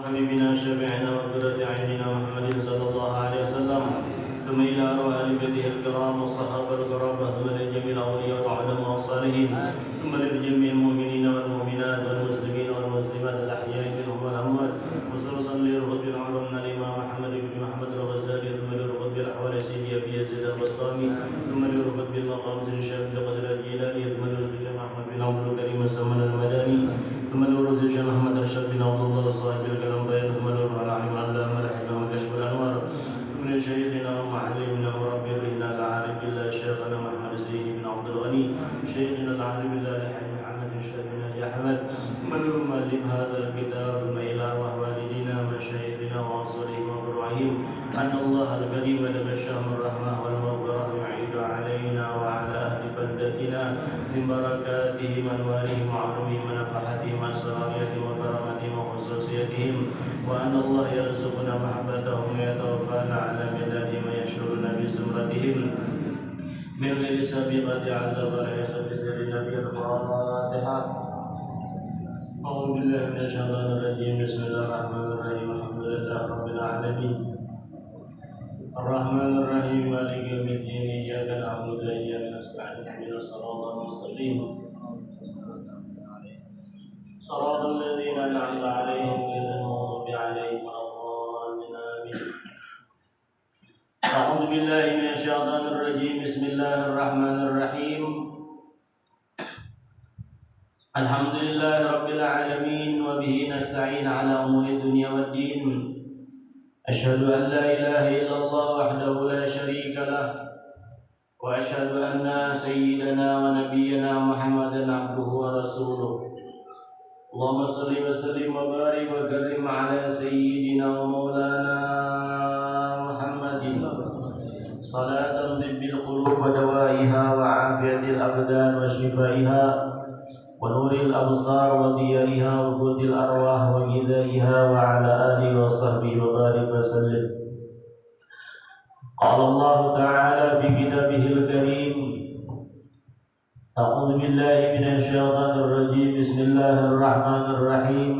حبيبنا شفيعنا وقرة عيننا محمد صلى الله عليه وسلم، ثم إلى أرواح آل بيته الكرام والصحابة الكرام، ثم لجميع الأولياء والعلماء والصالحين، ثم لجميع المؤمنين والمؤمنات والمسلمين والمسلمات الأحياء منهم والأموات، خصوصا لرغب العلماء الإمام محمد بن محمد الغزالي، ثم لرغب الأحوال سيدي أبي يزيد البسطامي، ثم لرغب المقام سيدي الشيخ القدر الجيلاني، ثم لرغب الشيخ أحمد بن عبد الكريم السمن المداني، ثم لرغب الشيخ محمد أشرف بن عبد الله صاحب الكلام بيان، ثم لرغب العلم علامة الحكمة وكشف الأنوار، من شيخنا ومعلمنا وربنا العارف بالله شيخنا محمد سيد بن عبد الغني، شيخنا العارف بالله الحاج محمد شيخنا يا احمد، من مؤلف هذا الكتاب، ثم الى ارواح والدينا ومشايخنا وانصارهم وفروعهم، ان الله الكريم لك الشهر الرحمه والمغفره يعيد علينا وعلى اهل بلدتنا من بركاتهم انوارهم وعلومهم ونفحاتهم اسرارهم وكرامتهم وخصوصيتهم، وأن الله يرزقنا محبتهم ويتوفانا على ملتهم ويشغلنا بزمرتهم من غير سابقة عذاب ولا يسب سر النبي الفاتحة. أعوذ بالله من الشيطان الرجيم، بسم الله الرحمن الرحيم، الحمد لله رب العالمين الرحمن الرحيم مالك يوم الدين، إياك نعبد وإياك نستعين، اهدنا الصراط المستقيم صراط الذين أنعمت عليهم غير المغضوب عليهم ولا الضالين آمين. أعوذ بالله من الشيطان الرجيم، بسم الله الرحمن الرحيم، الحمد لله رب العالمين وبه نستعين على أمور الدنيا والدين، أشهد أن لا إله إلا الله وحده لا شريك له، وأشهد أن سيدنا ونبينا محمدا عبده ورسوله، اللهم صل وسلم وبارك وكرم على سيدنا ومولانا محمد صلاة طب القلوب ودوائها وعافية الأبدان وشفائها ونور الأبصار وضيائها وقوت الأرواح وغذائها، وعلى آله وصحبه وبارك وسلم. قال الله تعالى في كتابه الكريم: أعوذ بالله من الشيطان الرجيم، بسم الله الرحمن الرحيم،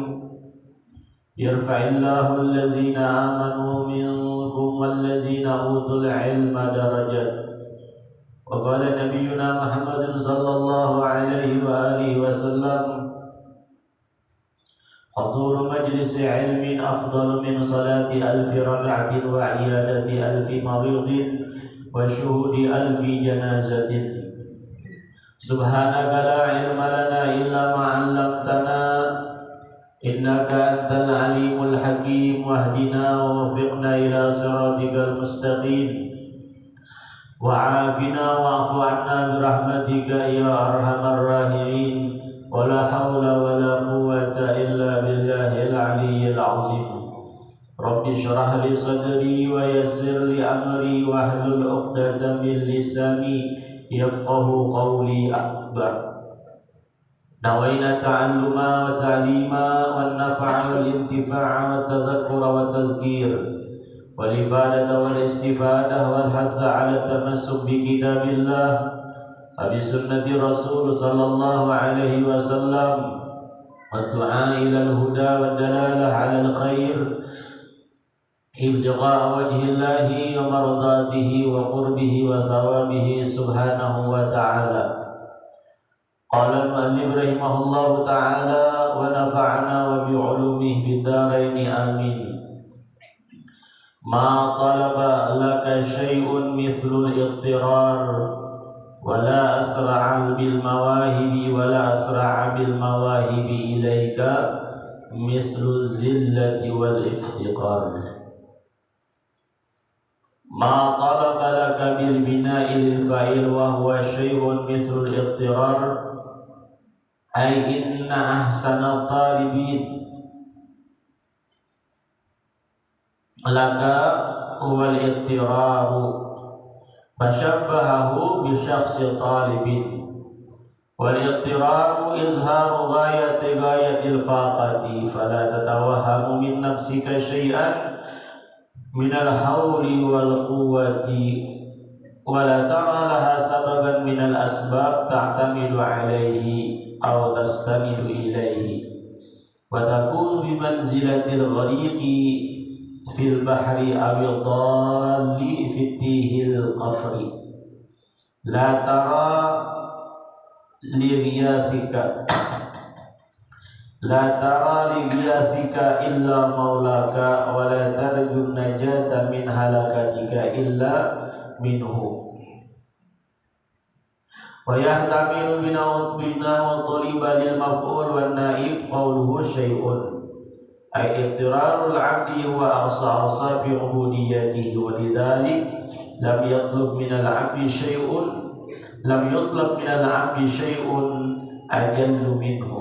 يرفع الله الذين آمنوا منكم والذين أوتوا العلم درجات. وقال نبينا محمد صلى الله عليه وآله وسلم: حضور مجلس علم أفضل من صلاة 1000 ركعة وعيادة 1000 مريض وشهود 1000 جنازة. سبحانك لا علم لنا إلا ما علمتنا إنك أنت العليم الحكيم، واهدنا ووفقنا إلى صراطك المستقيم، وعافنا واعف عنا برحمتك يا أرحم الراحمين، ولا حول ولا قوة إلا بالله العلي العظيم. رب اشرح لي صدري ويسر لي أمري واحلل عقدة من لساني يفقه قولي أكبر. نوينا التعلم والتعليم والنفع والانتفاع والتذكر والتذكير والإفادة والاستفادة والحث على التمسك بكتاب الله وبسنة رسول صلى الله عليه وسلم، والدعاء إلى الهدى والدلالة على الخير ابتغاء وجه الله ومرضاته وقربه وثوابه سبحانه وتعالى. قال المؤلف رحمه الله تعالى: ونفعنا وبعلومه في الدارين آمين. ما طلب لك شيء مثل الاضطرار، ولا أسرع بالمواهب إليك مثل الذلة والافتقار. ما طلب لك بالبناء للفاعل وهو شيء مثل الاضطرار، أي إن أحسن الطالبين لك هو الاضطرار، فشبهه بشخص طالب. والاضطرار إظهار غاية الفاقة، فلا تتوهم من نفسك شيئا من الحول والقوة، ولا ترى لها سببا من الأسباب تعتمد عليه أو تستند إليه، وتكون بمنزلة الغريق في البحر أو الضال في التيه القفر لا ترى لغياثك إلا مولاك ولا ترجو النجاة من هلاكتك إلا منه ويحتمل بناء طلب للمفعول والنائب قوله شيء أي اضطرار العبد هو أقصى أوصاف عبوديته ولذلك لم يطلب من العبد شيء أجل منه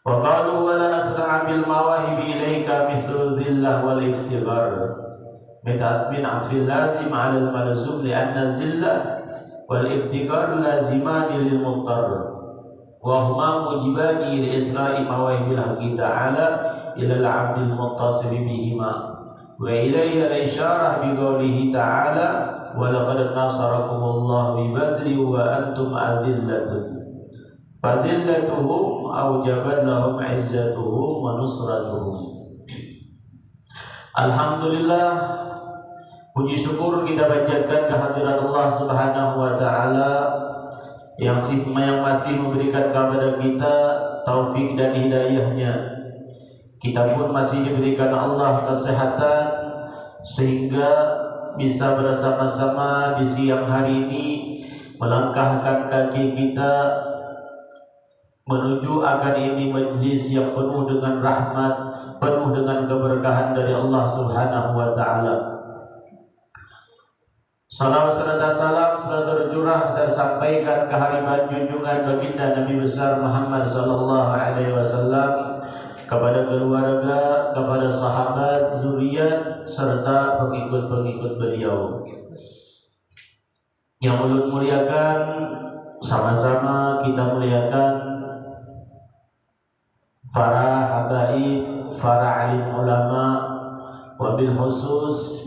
وقالوا ولا أسرع بالمواهب إليك مثل الذلة والافتقار من عطف اللازم على الملزوم لأن الذلة والافتقار لازمان للمضطر وهما موجبان لإسراء مواهب الحق تعالى إلى العبد المتصف بهما وإليه الإشارة بقوله تعالى ولقد نصركم الله ببدر وأنتم أذلة فذلتهم أوجبت لهم عزتهم ونصرتهم. Alhamdulillah, puji syukur kita panjatkan kehadirat Allah Subhanahu wa taala yang masih memberikan kepada kita taufik dan hidayahnya. Kita pun masih diberikan Allah kesehatan sehingga bisa bersama-sama di siang hari ini melangkahkan kaki kita menuju akan ini majlis yang penuh dengan rahmat, penuh dengan keberkahan dari Allah Subhanahu wa taala. Salawat serta salam selalu tercurah tersampaikan ke hariban junjungan baginda Nabi besar Muhammad sallallahu alaihi wasallam, kepada keluarga, kepada sahabat, zuriat serta pengikut-pengikut beliau. Yang ulun muliakan, sama-sama kita muliakan para habaib, para alim ulama, wabil khusus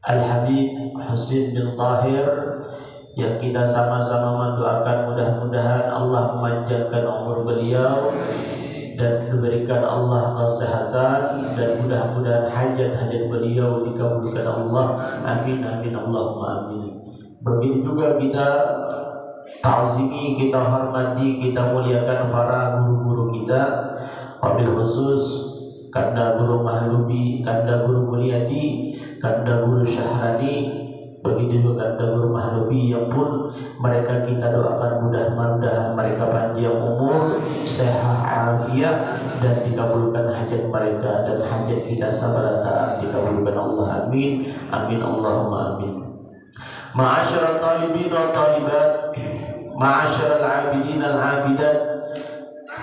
Al-Habib Husin bin Tahir yang kita sama-sama mendoakan mudah-mudahan Allah memanjangkan umur beliau dan diberikan Allah kesehatan dan mudah-mudahan hajat-hajat beliau dikabulkan Allah. Amin amin Allahumma amin. Begitu juga kita ta'zimi, kita hormati, kita muliakan para guru-guru kita, wabil khusus Kanda Guru Mahlubi, Kanda Guru Mulyadi, Kanda Guru Syahrani, begitu juga Kanda Guru Mahlubi yang pun mereka kita doakan mudah-mudahan mereka panjang umur, sehat afiat dan dikabulkan hajat mereka dan hajat kita sabarata dikabulkan Allah. Amin amin Allahumma amin. Ma'asyiral talibin wa talibat, ma'asyiral abidin al abidat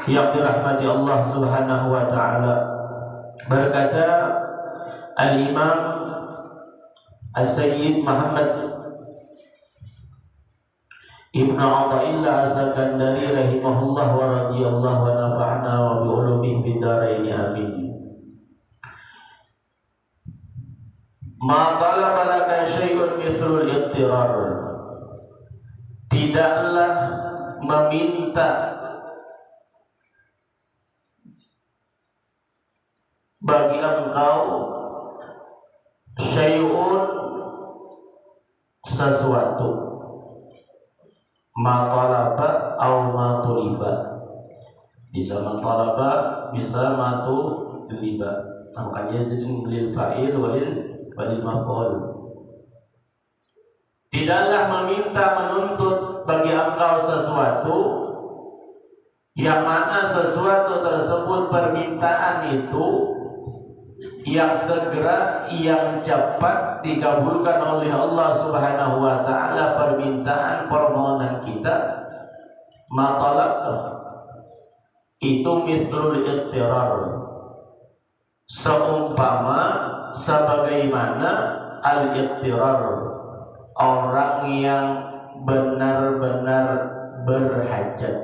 yang dirahmati Allah Subhanahu wa taala. Berkata Al-Imam As-Sayyid Muhammad Ibn Athaillah As-Sakandari rahimahullah wa radiyallahu wa nafa'na wa bi'ulumihi bidaraini amin. Ma talaba laka syai'un mithlul ittirar, tidaklah meminta bagi engkau syai'un sesuatu, ma talaba au ma tuliba, bisa ma talaba bisa ma tuliba, makanya yazidun lil fa'il walil maf'ul. Tidaklah meminta menuntut bagi engkau sesuatu yang mana sesuatu tersebut permintaan itu yang segera, yang cepat dikabulkan oleh Allah Subhanahu wa taala permintaan permohonan kita. Matalab itu mithlul ittirar, seumpama sebagaimana al-ittirar, orang yang benar-benar berhajat,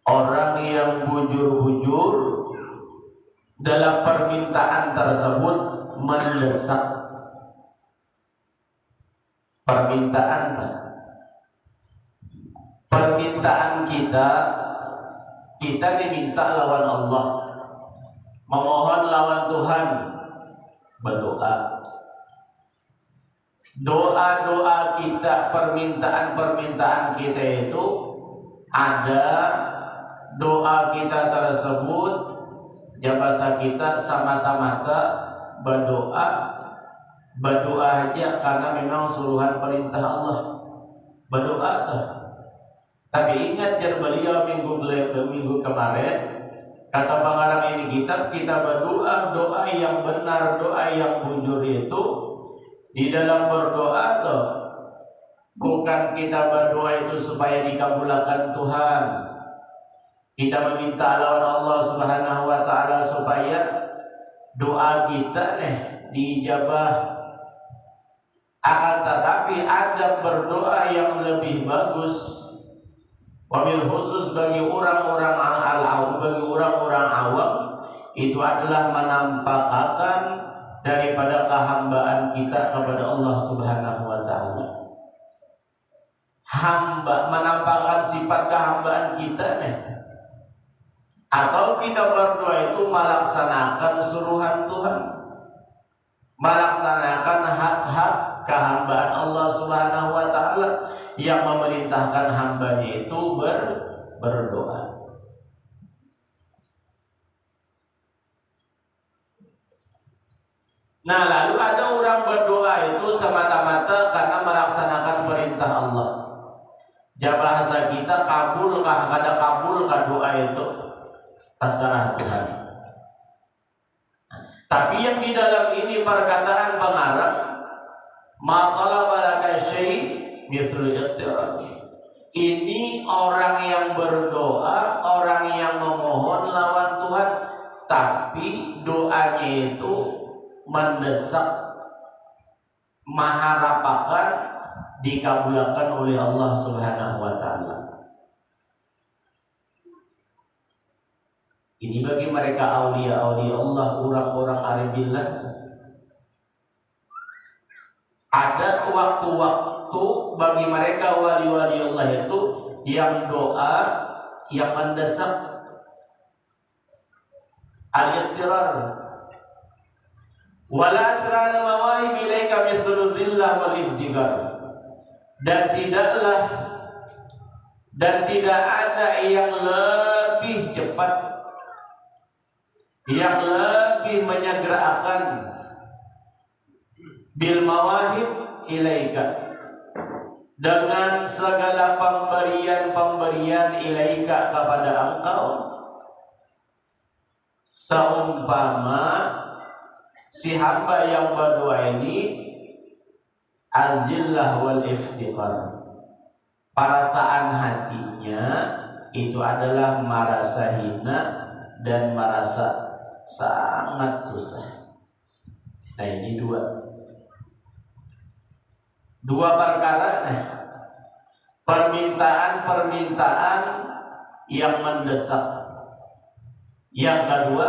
orang yang bujur-bujur dalam permintaan tersebut mendesak. Permintaan kita Kita diminta lawan Allah, memohon lawan Tuhan, berdoa. Doa-doa kita, permintaan-permintaan kita itu ada doa kita tersebut jabasa kita semata-mata berdoa aja karena memang suruhan perintah Allah. Berdoa tuh. Tapi ingat jar beliau minggu kemarin kata pengarang ini kita berdoa doa yang benar, doa yang bujur itu di dalam berdoa tuh bukan kita berdoa itu supaya dikabulkan Tuhan. Kita meminta lawan Allah Subhanahu wa taala supaya doa kita diijabah. Akan tetapi ada berdoa yang lebih bagus. Wabil khusus bagi orang-orang al-awam, bagi orang-orang awam itu adalah menampakkan daripada kehambaan kita kepada Allah Subhanahu wa taala. Hamba menampakkan sifat kehambaan kita atau kita berdoa itu melaksanakan suruhan Tuhan, melaksanakan hak-hak kehambaan Allah Subhanahu wa taala yang memerintahkan hambanya itu berdoa. Nah, lalu ada orang berdoa itu semata-mata karena melaksanakan perintah Allah. Bahasa kita kabulkah, kada kabulkah doa itu terserah Tuhan. Tapi yang di dalam ini perkataan pengarang ma talaba laka syai' mithlu iqtirar. Ini orang yang berdoa, orang yang memohon lawan Tuhan, tapi doanya itu mendesak, mengharapkan dikabulkan oleh Allah Subhanahu wa taala. Ini bagi mereka aulia-aulia Allah, orang-orang aribillah. Ada waktu-waktu bagi mereka wali-wali Allah itu yang doa yang mendesak, al-iqtirar. Wala asrana mawahib ilaika mithlu dhillah wal ibtigar. Dan tidak ada yang lebih cepat, yang lebih menyegerakan bil mawahib ilaika, dengan segala pemberian ilaika kepada engkau, seumpama si hamba yang berdoa ini azillah wal iftiqar. Perasaan hatinya itu adalah merasa hina dan merasa sangat susah. Nah, ini dua perkara permintaan yang mendesak. Yang kedua,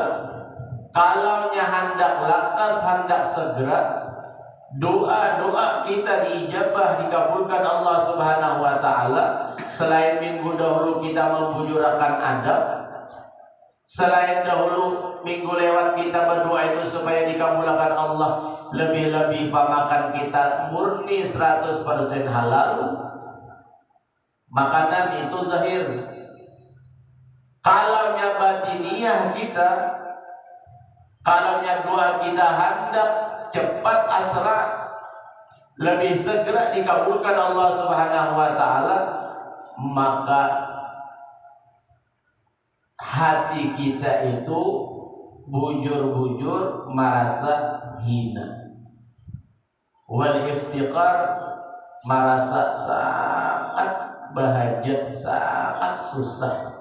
kalaunya hendak lakas, hendak segera, doa-doa kita diijabah, dikabulkan Allah Subhanahu wa taala. Selain minggu dahulu kita membujurakan adab, selain dahulu minggu lewat kita berdoa itu supaya dikabulkan Allah, lebih-lebih pamakan kita murni 100% halal. Makanan itu zahir. Kalaunya batiniyah kita, kalaunya doa kita hendak cepat asra, lebih segera dikabulkan Allah Subhanahu wa taala, maka hati kita itu bujur-bujur merasa hina, wal iftiqar merasa sangat bahagia, sangat susah.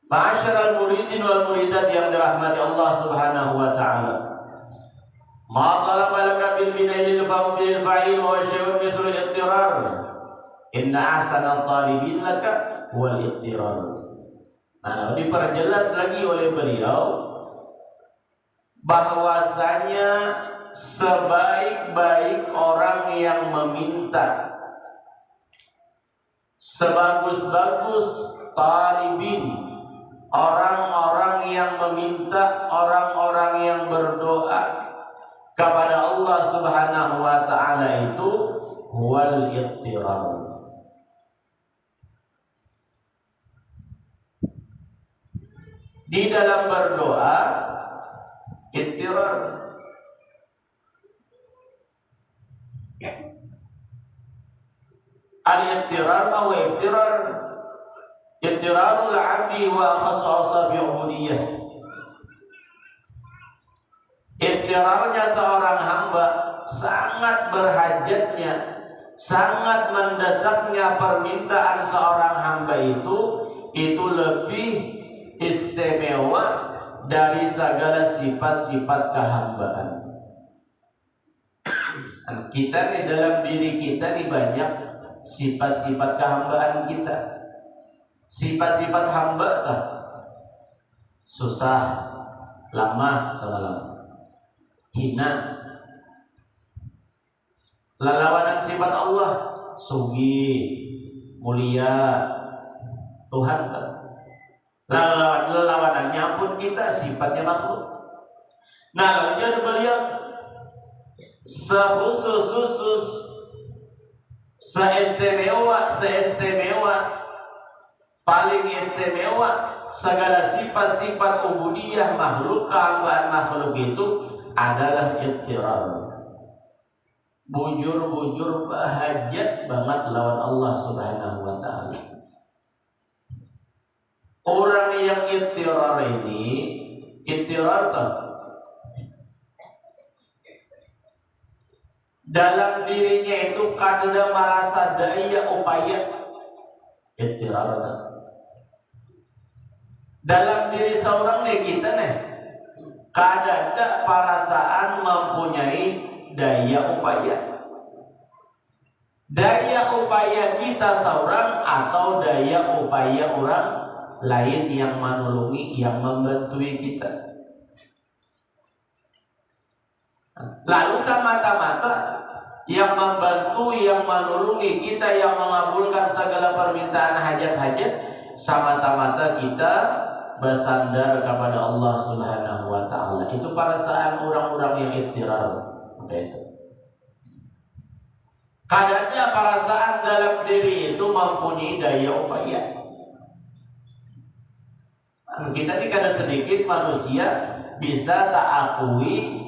Ma'asyiral muridin wal muridat yang dirahmati Allah Subhanahu wa taala, ma talaba laka bil binail fa'il wa syai'un mithlu iqtirar. Inna ahsana talibin laka wal iqtirar. Nah, diperjelas lagi oleh beliau bahwasanya sebaik-baik orang yang meminta, sebagus-bagus talibin, orang-orang yang meminta, orang-orang yang berdoa kepada Allah Subhanahu wa taala itu wal ittirar. Di dalam berdoa ittirar. Al-ittirar ma huwa ittirar? Ittirarul 'abdi wa khassu awsafi 'ubudiyah. Ittirarnya seorang hamba sangat berhajatnya, sangat mendesaknya permintaan seorang hamba itu lebih istimewa dari segala sifat-sifat kehambaan. Kita nih, dalam diri kita nih banyak sifat-sifat kehambaan kita. Sifat-sifat hamba tak? Susah, lama sama lama, hina. Lawanan sifat Allah, sugi, mulia, Tuhan kan? Lawanannya pun kita, sifatnya makhluk. Nah, lalu beliau sekhusus, seistimewa, paling istimewa segala sifat-sifat ubudiyah makhluk, kehambaan makhluk itu adalah ittirar. Bujur-bujur bahajat banget lawan Allah Subhanahu wa taala. Orang yang ittirar ini, ittirar dalam dirinya itu kadang merasa daya upaya, ittirar dalam diri seorang nih, kita nih kadang ada perasaan mempunyai daya upaya. Daya upaya kita seorang atau daya upaya orang lain yang menolongi, yang membantu kita. Lalu semata-mata yang membantu, yang menolongi kita, yang mengabulkan segala permintaan hajat-hajat, semata-mata kita bersandar kepada Allah Subhanahu wa taala. Itu perasaan orang-orang yang ittirar. Itu. Kadangnya perasaan dalam diri itu mempunyai daya upaya. Kita ini kadang sedikit manusia bisa tak akui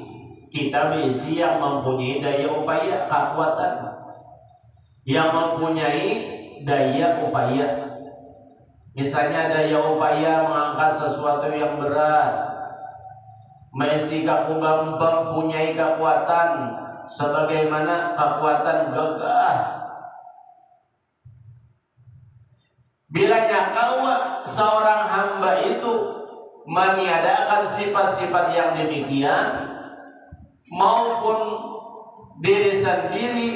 kita bisi yang mempunyai daya upaya, kekuatan, yang mempunyai daya upaya. Misalnya daya upaya mengangkat sesuatu yang berat. Messi kaku gampang punyai kekuatan sebagaimana kekuatan gagah. Bila nyakau seorang hamba itu meniadakan sifat-sifat yang demikian, maupun diri sendiri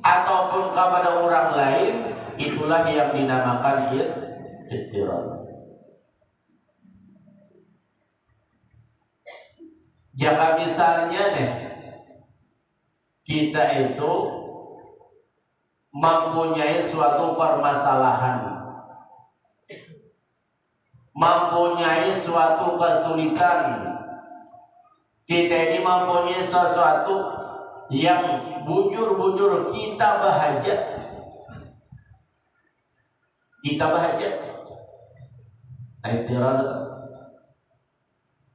ataupun kepada orang lain, itulah yang dinamakan ittirar. Jika misalnya nih kita itu mempunyai suatu permasalahan, mempunyai suatu kesulitan, kita ini mempunyai sesuatu yang bujur-bujur kita bahajat, ittirar.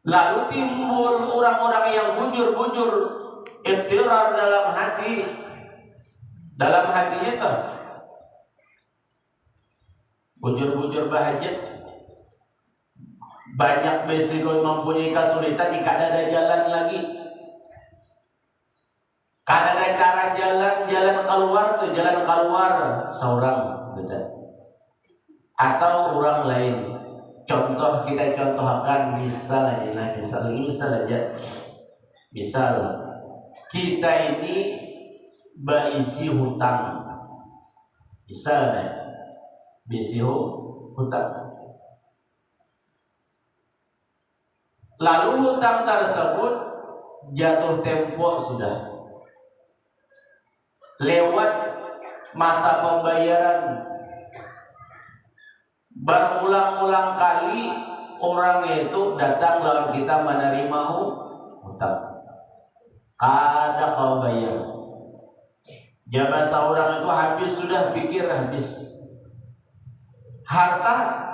Lalu timbul orang-orang yang bujur-bujur ittirar dalam hatinya itu bujur-bujur bahajat. Banyak besok mempunyai kesulitan, tidak ada jalan lagi, kada ada cara jalan keluar seorang beda atau orang lain. Contoh, kita contohkan misal kita ini berisi hutang, hutang. Lalu hutang tersebut jatuh tempo sudah. Lewat masa pembayaran. Berulang-ulang kali orang itu datang lawan kita menerima hutang. Kada kau bayar. Jabat seorang itu habis sudah, pikir habis. Harta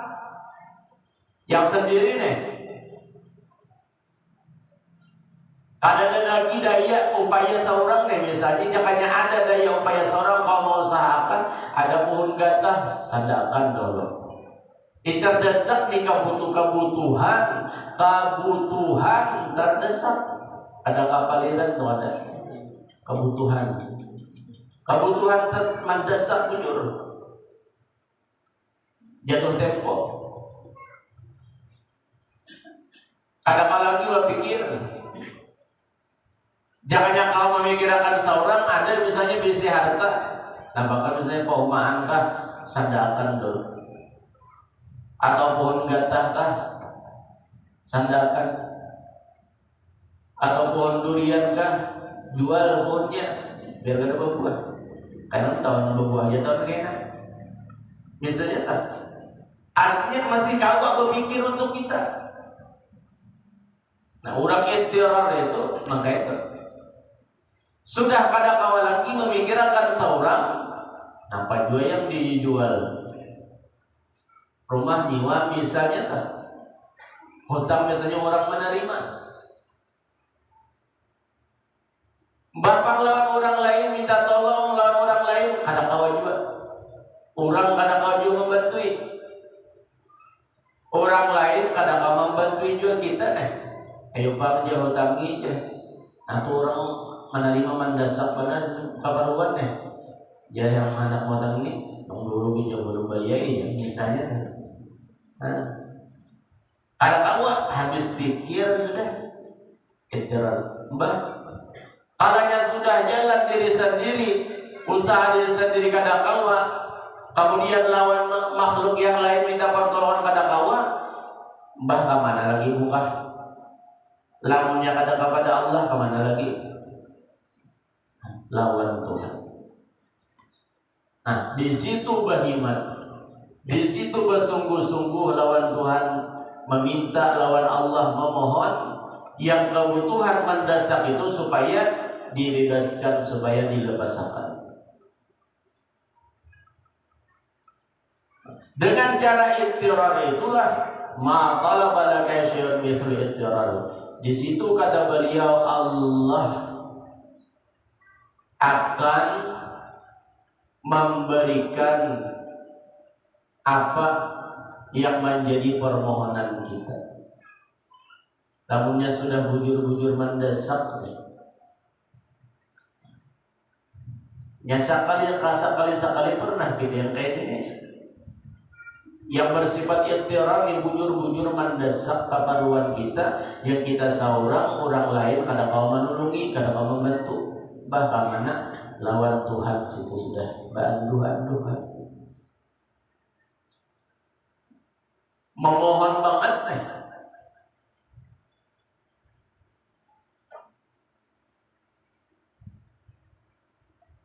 yang sendiri nih. Ada lagi daya upaya seorang nih, misalnya jangannya ada daya upaya seorang kau mau usahakan, ada pohon gatah, sadakan dulu. Terdesak nih kebutuhan terdesak. Ada kapaliran tuh, ada kebutuhan mendesak bujur. Jatuh tempo. Kadang lagi gua pikir, jangan kau memikirkan seorang ada misalnya bisi harta, nah bahkan misalnya paumaan kah, sandakan dulu. Atau pohon gatah kah, sandakan. Atau pohon durian kah, jual pohonnya biar gak ada berbuah. Karena tahun berbuah aja tahun kena. Biasanya tak. Artinya masih kagak berpikir untuk kita. Nah, orang teror itu maka itu sudah kada kawal lagi memikirkan seorang apa juga yang dijual. Rumah nyewa misalnya tak. Hutang misalnya orang menerima. Bapak lawan orang lain minta tolong lawan orang lain kada kawal juga. Orang kada kawal juga membantui. Orang lain kada kawal membantui juga kita nih. Ayo pak aja hutangi aja. Nah tuh orang menerima mendasak benar kabaruan nih. Ya yang anak motong ini yang dulu bisa berubaya ya misalnya. Nah, ada kamu habis pikir sudah kejaran mbak. Kalanya sudah jalan diri sendiri, usaha diri sendiri kada kawa, kemudian lawan makhluk yang lain minta pertolongan kada kawa, mbah kemana lagi buka? Lamunnya kada kepada Allah kemana lagi? Lawan Tuhan. Nah, di situ berhimat, di situ bersungguh-sungguh lawan Tuhan, meminta lawan Allah, memohon yang kebutuhan mendesak itu supaya dibebaskan, supaya dilepaskan. Dengan cara ittirar itulah ma talaba laka syai'un mithlu ittirar. Di situ kata beliau Allah akan memberikan apa yang menjadi permohonan kita. Namunnya sudah bujur-bujur mendesak. Ya sekali pernah kita yang kayak ini. Yang bersifat ittirar, yang bujur-bujur mendesak keperluan kita, yang kita seorang orang lain kada kau menolongi, kada kau membantu. Bahkan mana lawan Tuhan situ sudah bandu-bandu. Memohon banget nih.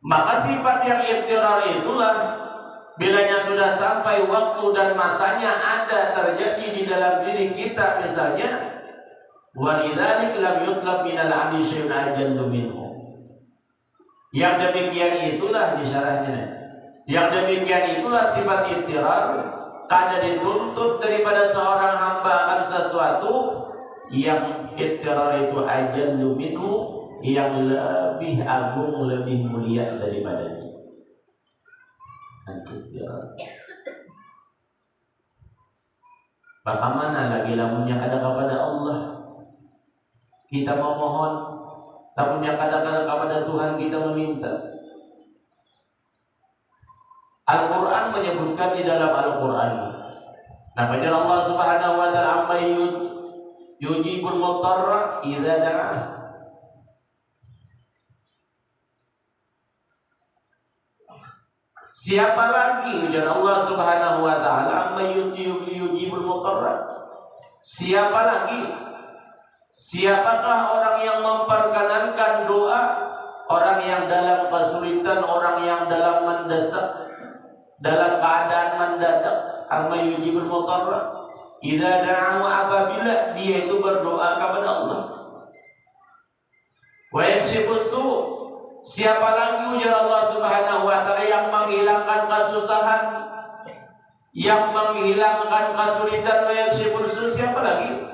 Maka sifat yang ittirar itulah bilanya sudah sampai waktu dan masanya ada terjadi di dalam diri kita, misalnya walidzalik lam yutlab minal 'abdi syai'un ajallu minhu. Yang demikian itulah disyarahnya. Yang demikian itulah sifat ittirar, kada dituntut daripada seorang hamba akan sesuatu yang ittirar itu ajallu minhu, yang lebih agung, lebih mulia daripadanya. Bagaimana lagi lamunnya ada kepada Allah kita memohon, lamunnya kata-kata kepada Tuhan kita meminta. Al-Quran menyebutkan di dalam Al-Quran, namanya Allah Subhanahu wa ta'ala amma yujibul mutarra idza da'ah. Siapa lagi ujar Allah Subhanahu wa ta'ala amma yujibul mutarra? Siapa lagi Siapakah orang yang memperkenankan doa? Orang yang dalam kesulitan, orang yang dalam mendesak, dalam keadaan mendadak. Amma yujibul mutarra idza da'ahu, apabila dia itu berdoa kepada Allah. Wa yakshifus su', siapa lagi ujar Allah Subhanahu wa taala yang menghilangkan kesusahan, yang menghilangkan kesulitan. Wa yakshifus su', siapa lagi?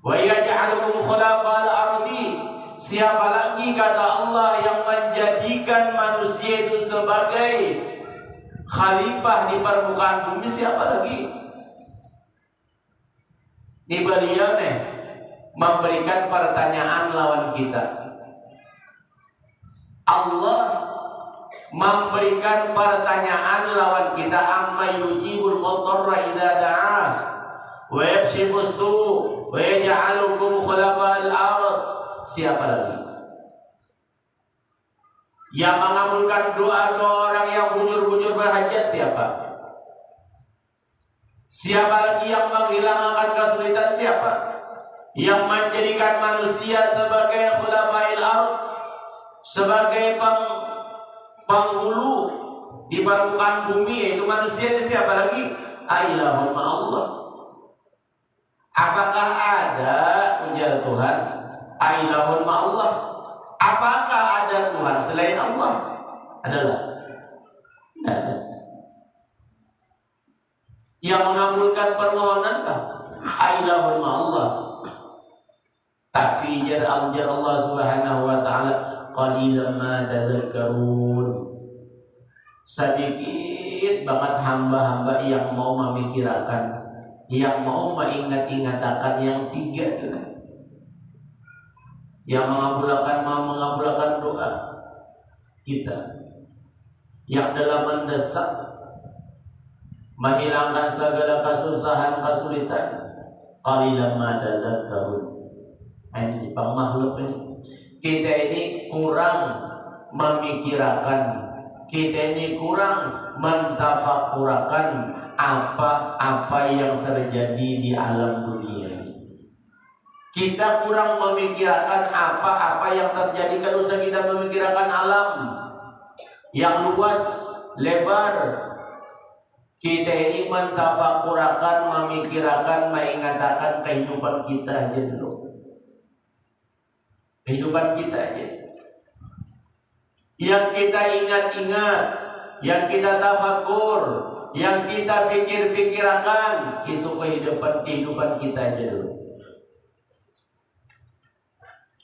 Wa yaj'alukum khulafa'al ardi, siapa lagi kata Allah yang menjadikan manusia itu sebagai khalifah di permukaan bumi? Siapa lagi? Ini beliau memberikan pertanyaan lawan kita. Allah memberikan pertanyaan lawan kita, amma yujibul mutarra idza da'ah wa yakshifus su' wa yaj'alukum khulafa'al ard. Siapa lagi yang mengabulkan doa-doa orang yang bujur-bujur berhajat? Siapa? Siapa lagi yang menghilangkan kesulitan? Siapa? Yang menjadikan manusia sebagai khulafa'il ard, sebagai penghulu di permukaan bumi, yaitu manusia. Ini siapa lagi? Ailahum ma'allah. Apakah ada, ujar Tuhan, ailahum ma'allah? Apakah ada Tuhan selain Allah? Adalah tidak ada. Yang mengabulkan permohonankah? Ailahum ma'allah. Tapi jar Allah Subhanahu wa taala, qalilan ma tadhakkarun. Sedikit banget hamba-hamba yang mau memikirkan, yang mau mengingat-ingatakan yang tiga itu, yang mengabulkan doa kita, yang dalam mendesak, menghilangkan segala kesusahan, kesulitan. Qalilan ma tadhakkarun. Ini makhluk ini, kita ini kurang memikirkan, kita ini kurang mentafakurakan apa-apa yang terjadi di alam dunia. Kita kurang memikirkan apa-apa yang terjadi. Kan usah kita memikirkan alam yang luas, lebar. Kita ini mentafakurakan, memikirkan, mengatakan kehidupan kita aja dulu. Kehidupan kita aja. Yang kita ingat-ingat, yang kita tafakur, yang kita pikir-pikirkan, itu kehidupan kita aja dulu.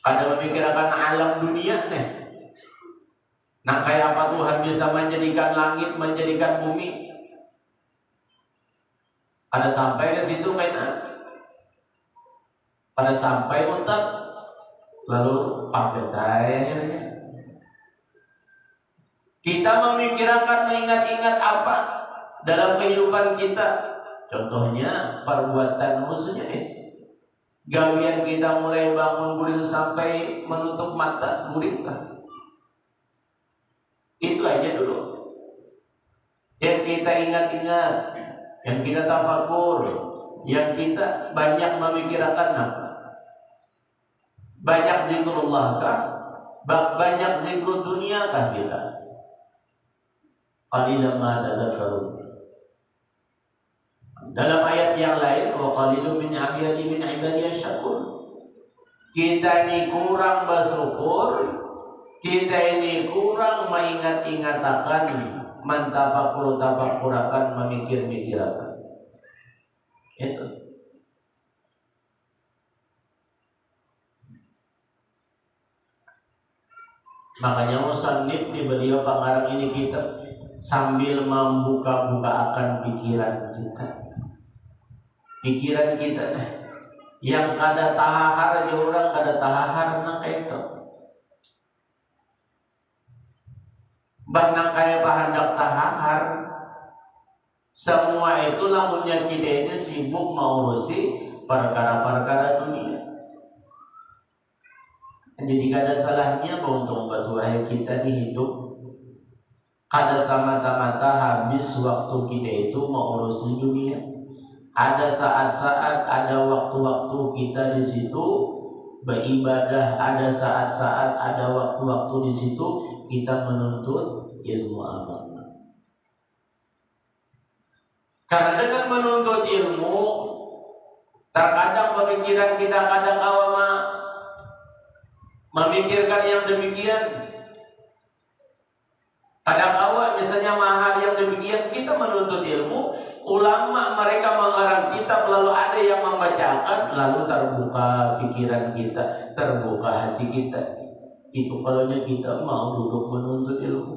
Ada memikirkan alam dunia nih. Nah, kayak apa Tuhan bisa menjadikan langit, menjadikan bumi? Ada sampai ke situ kayaknya. Pada sampai otak, lalu pakai. Kita memikirkan, mengingat-ingat apa dalam kehidupan kita? Contohnya perbuatan musuhnya gawian kita mulai bangun guring sampai menutup mata guring kan? Itu aja dulu yang kita ingat-ingat, yang kita tafakur, yang kita banyak memikirkan apa? Banyak zikrullah kah? Banyak zikrul dunia kah kita? Qalilan ma tadhakkarun. Dalam ayat yang lain, wa qalilun min ibadiy syakur. Kita ini kurang bersyukur, kita ini kurang mengingat-ingatakan, mentafakurakan, memikir-mikirakan. Itu. Makanya musannif di beliau pengarang ini kitab sambil membuka-buka akan pikiran kita. Pikiran kita yang kada tahahar aja orang kada tahahar nang kayak itu. Bahkan kayak pahandak tahahar. Semua itu lamunnya kita ini sibuk mengurusi perkara-perkara dunia. Jadi kada salahnya untuk membantu kita di hidup. Kada semata-mata habis waktu kita itu mengurusi dunia. Ada saat-saat, ada waktu-waktu kita di situ beribadah, ada saat-saat, ada waktu-waktu di situ kita menuntut ilmu agama. Karena dengan menuntut ilmu, terkadang pemikiran kita kadang kala memikirkan yang demikian. Kadang kala misalnya mahal yang demikian, kita menuntut ilmu, ulama mereka mengarang kitab, lalu ada yang membacakan, lalu terbuka pikiran kita, terbuka hati kita. Itu kalau kita mau duduk menuntut ilmu.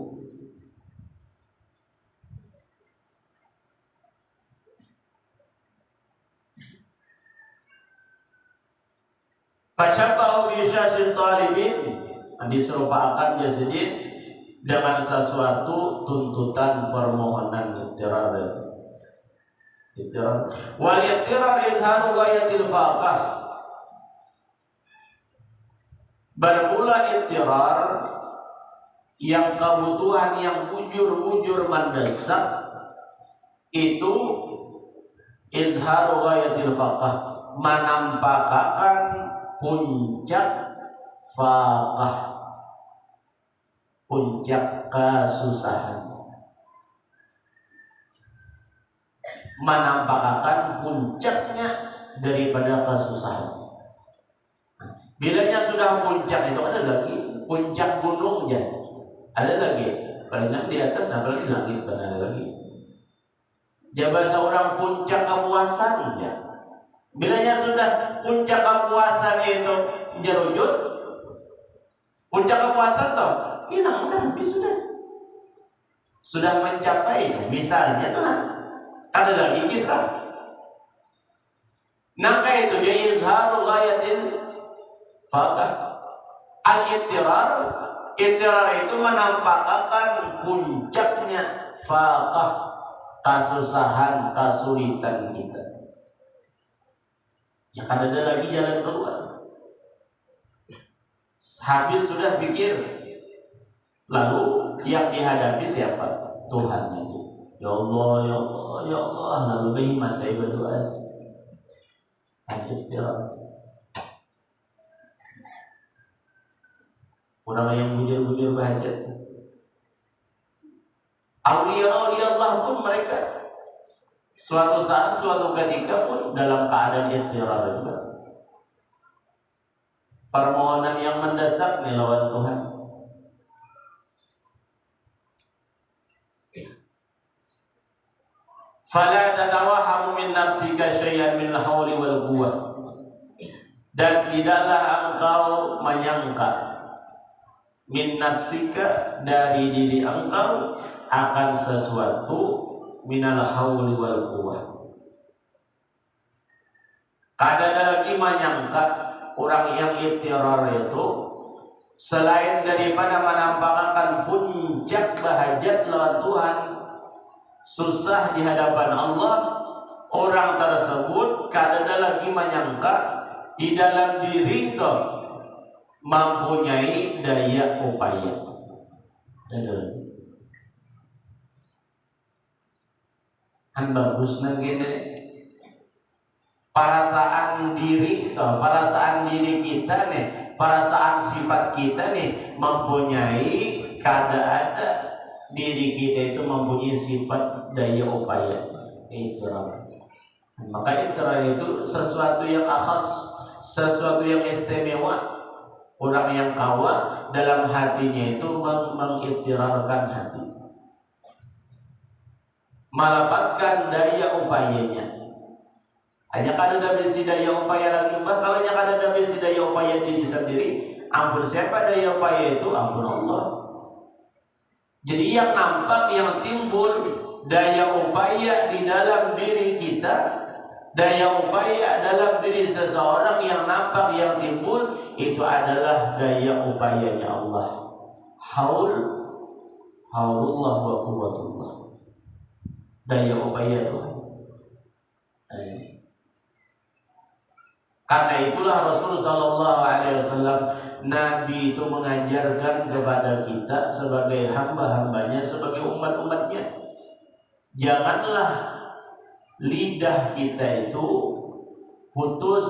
Fasyabahu bisyasin talibin, diserupakan jasadin dengan sesuatu tuntutan permohonan ittirar. Wal ittirar izharu ghayatil faqah. Bermula ittirar yang kebutuhan yang bujur-bujur mendesak itu izharu ghayatil faqah, menampakkan puncak faqah, puncak kesusahan, menampakkan puncaknya daripada kesusahan. Bilanya sudah puncak itu ada lagi puncak gunungnya, ada lagi paling di atas, apalagi langit ada lagi. Jabah seorang puncak kepuasannya. Bilanya sudah puncak kepuasan itu jerujut, puncak kepuasan toh hilang, udah habis, sudah mencapai. Misalnya tuh ada lagi kisah. Maka itu dia izharu ghayatil faqah. Al-ittirar, ittirar itu menampakkan puncaknya faqah, kesusahan, kesulitan kita. Ya kan ada lagi jalan keluar. Habis sudah pikir, lalu yang dihadapi siapa? Tuhan itu. Ya Allah, ya Allah, ya Allah. Lalu berhimmat berdoa. Al-ittirar. Orang yang bujur-bujur berhajat. Aulia-aulia Allah pun mereka suatu saat, suatu ketika pun dalam keadaan ittirar juga. Permohonan yang mendesak nih lawan Tuhan. Fala tatawahamu min nafsika syai'an min al-hawli wal quwwah. Dan tidaklah engkau menyangka min nafsika dari diri engkau akan sesuatu minal hauli wal quwwah. Kadang lagi menyangka orang yang ittirar itu selain daripada menampakkan puncak bahajat lawan Tuhan, susah di hadapan Allah, orang tersebut kadang lagi menyangka di dalam diri itu mempunyai daya upaya. Kan bagus gini. Perasaan diri itu, perasaan diri kita nih, perasaan sifat kita nih mempunyai keadaan diri kita itu mempunyai sifat daya upaya. Itu maka itu sesuatu yang khas, sesuatu yang istimewa. Orang yang kawa dalam hatinya itu mengiktirarkan hati, melepaskan daya upayanya. Hanya kada besi daya upaya lagi, kalau hanya kada besi daya upaya diri sendiri, ampun siapa daya upaya itu? Ampun Allah. Jadi yang nampak, yang timbul daya upaya di dalam diri kita, daya upaya dalam diri seseorang yang nampak, yang timbul, itu adalah daya upayanya Allah. Haulullah wa quwwatullah. Daya upaya Tuhan. Karena itulah Rasul sallallahu alaihi wasallam, Nabi itu mengajarkan kepada kita sebagai hamba-hambanya, sebagai umat-umatnya, janganlah lidah kita itu putus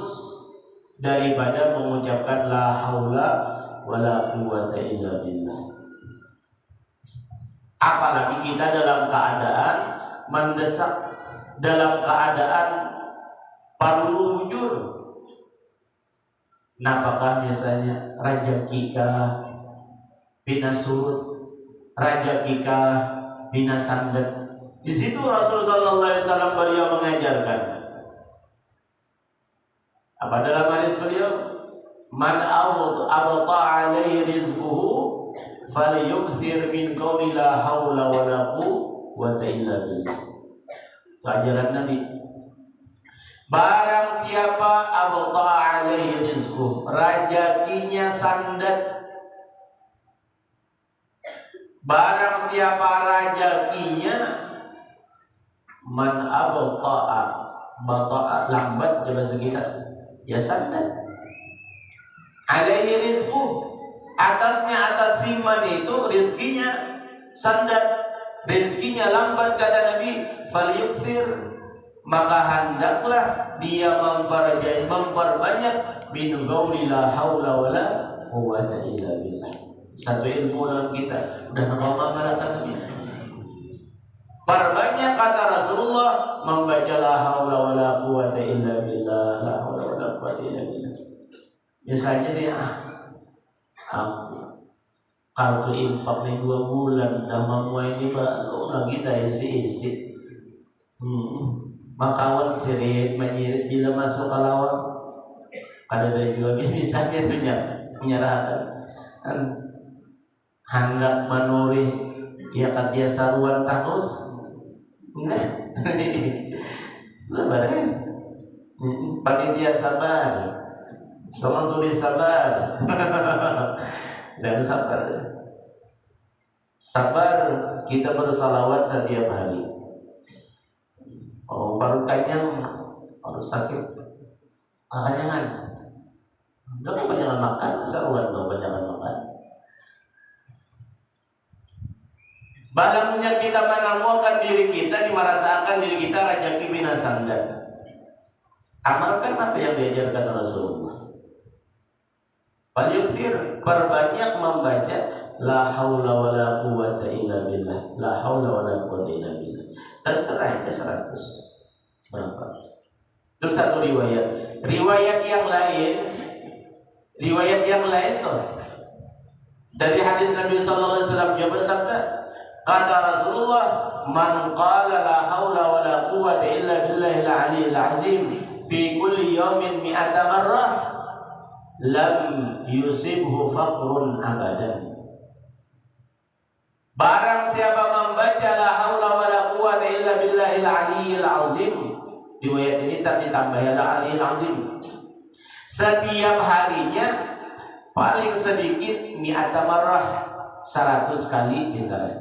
daripada mengucapkan la haula wala quwwata illa billah. Apalagi kita dalam keadaan mendesak, dalam keadaan perlu wujud. Apakah misalnya rajaki kah binasud, rajaki kah binasandat. Di situ Rasulullah SAW beliau mengajarkan apa dalam hadis beliau, man abta alaihi rizquhu falyukthir min qawli la haula wala quwwata illa billah. Itu ajaran Nabi. Barang siapa abta alaihi rizquhu, rajakinya sandat. Barang siapa rajakinya, man abta'a, bata'a lambat bahasa kita, ya sandat. Alaihi rizquh, atasnya atas siman itu rizkinya sandat, rizkinya lambat kata Nabi. Falyukthir, maka hendaklah dia memperbanyak min qawli la haula wala quwwata illa billah. Satu ilmu dalam kita udah mengamalkan Nabi. Perbanyak kata Rasulullah membaca la haula wala quwwata illa billah, la haula wala quwwata illa billah. Misalnya dia kartu infak nih 2 bulan dah mau ini baru lagi kita isi-isi. Makawan sirit menyirit bila masuk kalawang ada juga misalnya itu menyerahkan hendak manuri ya katia saruan terus enggak sabar panitia sabar tolong tulis sabar dan sabar kita bersalawat setiap hari. Baru kenyang baru sakit kekenyangan udah kebanyakan makan saruan kebanyakan makan. Balangnya kita menemukan diri kita, merasakan diri kita rajaki binasandat. Amalkan apa yang diajarkan Rasulullah. Falyukthir, perbanyak membaca la haula wala quwwata illa billah, la haula wala quwwata illa billah. Terserah ke 100 berapa. Itu satu riwayat. Riwayat yang lain tuh dari hadis Nabi sallallahu alaihi wasallam dia bersabda, kata Rasulullah, man qala la haula wala quwwata illa billahil aliyyil azim fi kulli yawmin 100 marrah lam yusibhu faqrun abadan. Barang siapa membaca la haula wala quwwata illa billahil aliyyil azim, riwayat ini tak ditambah la aliyyil azim, setiap harinya paling sedikit 100 marrah 100 kali bintang.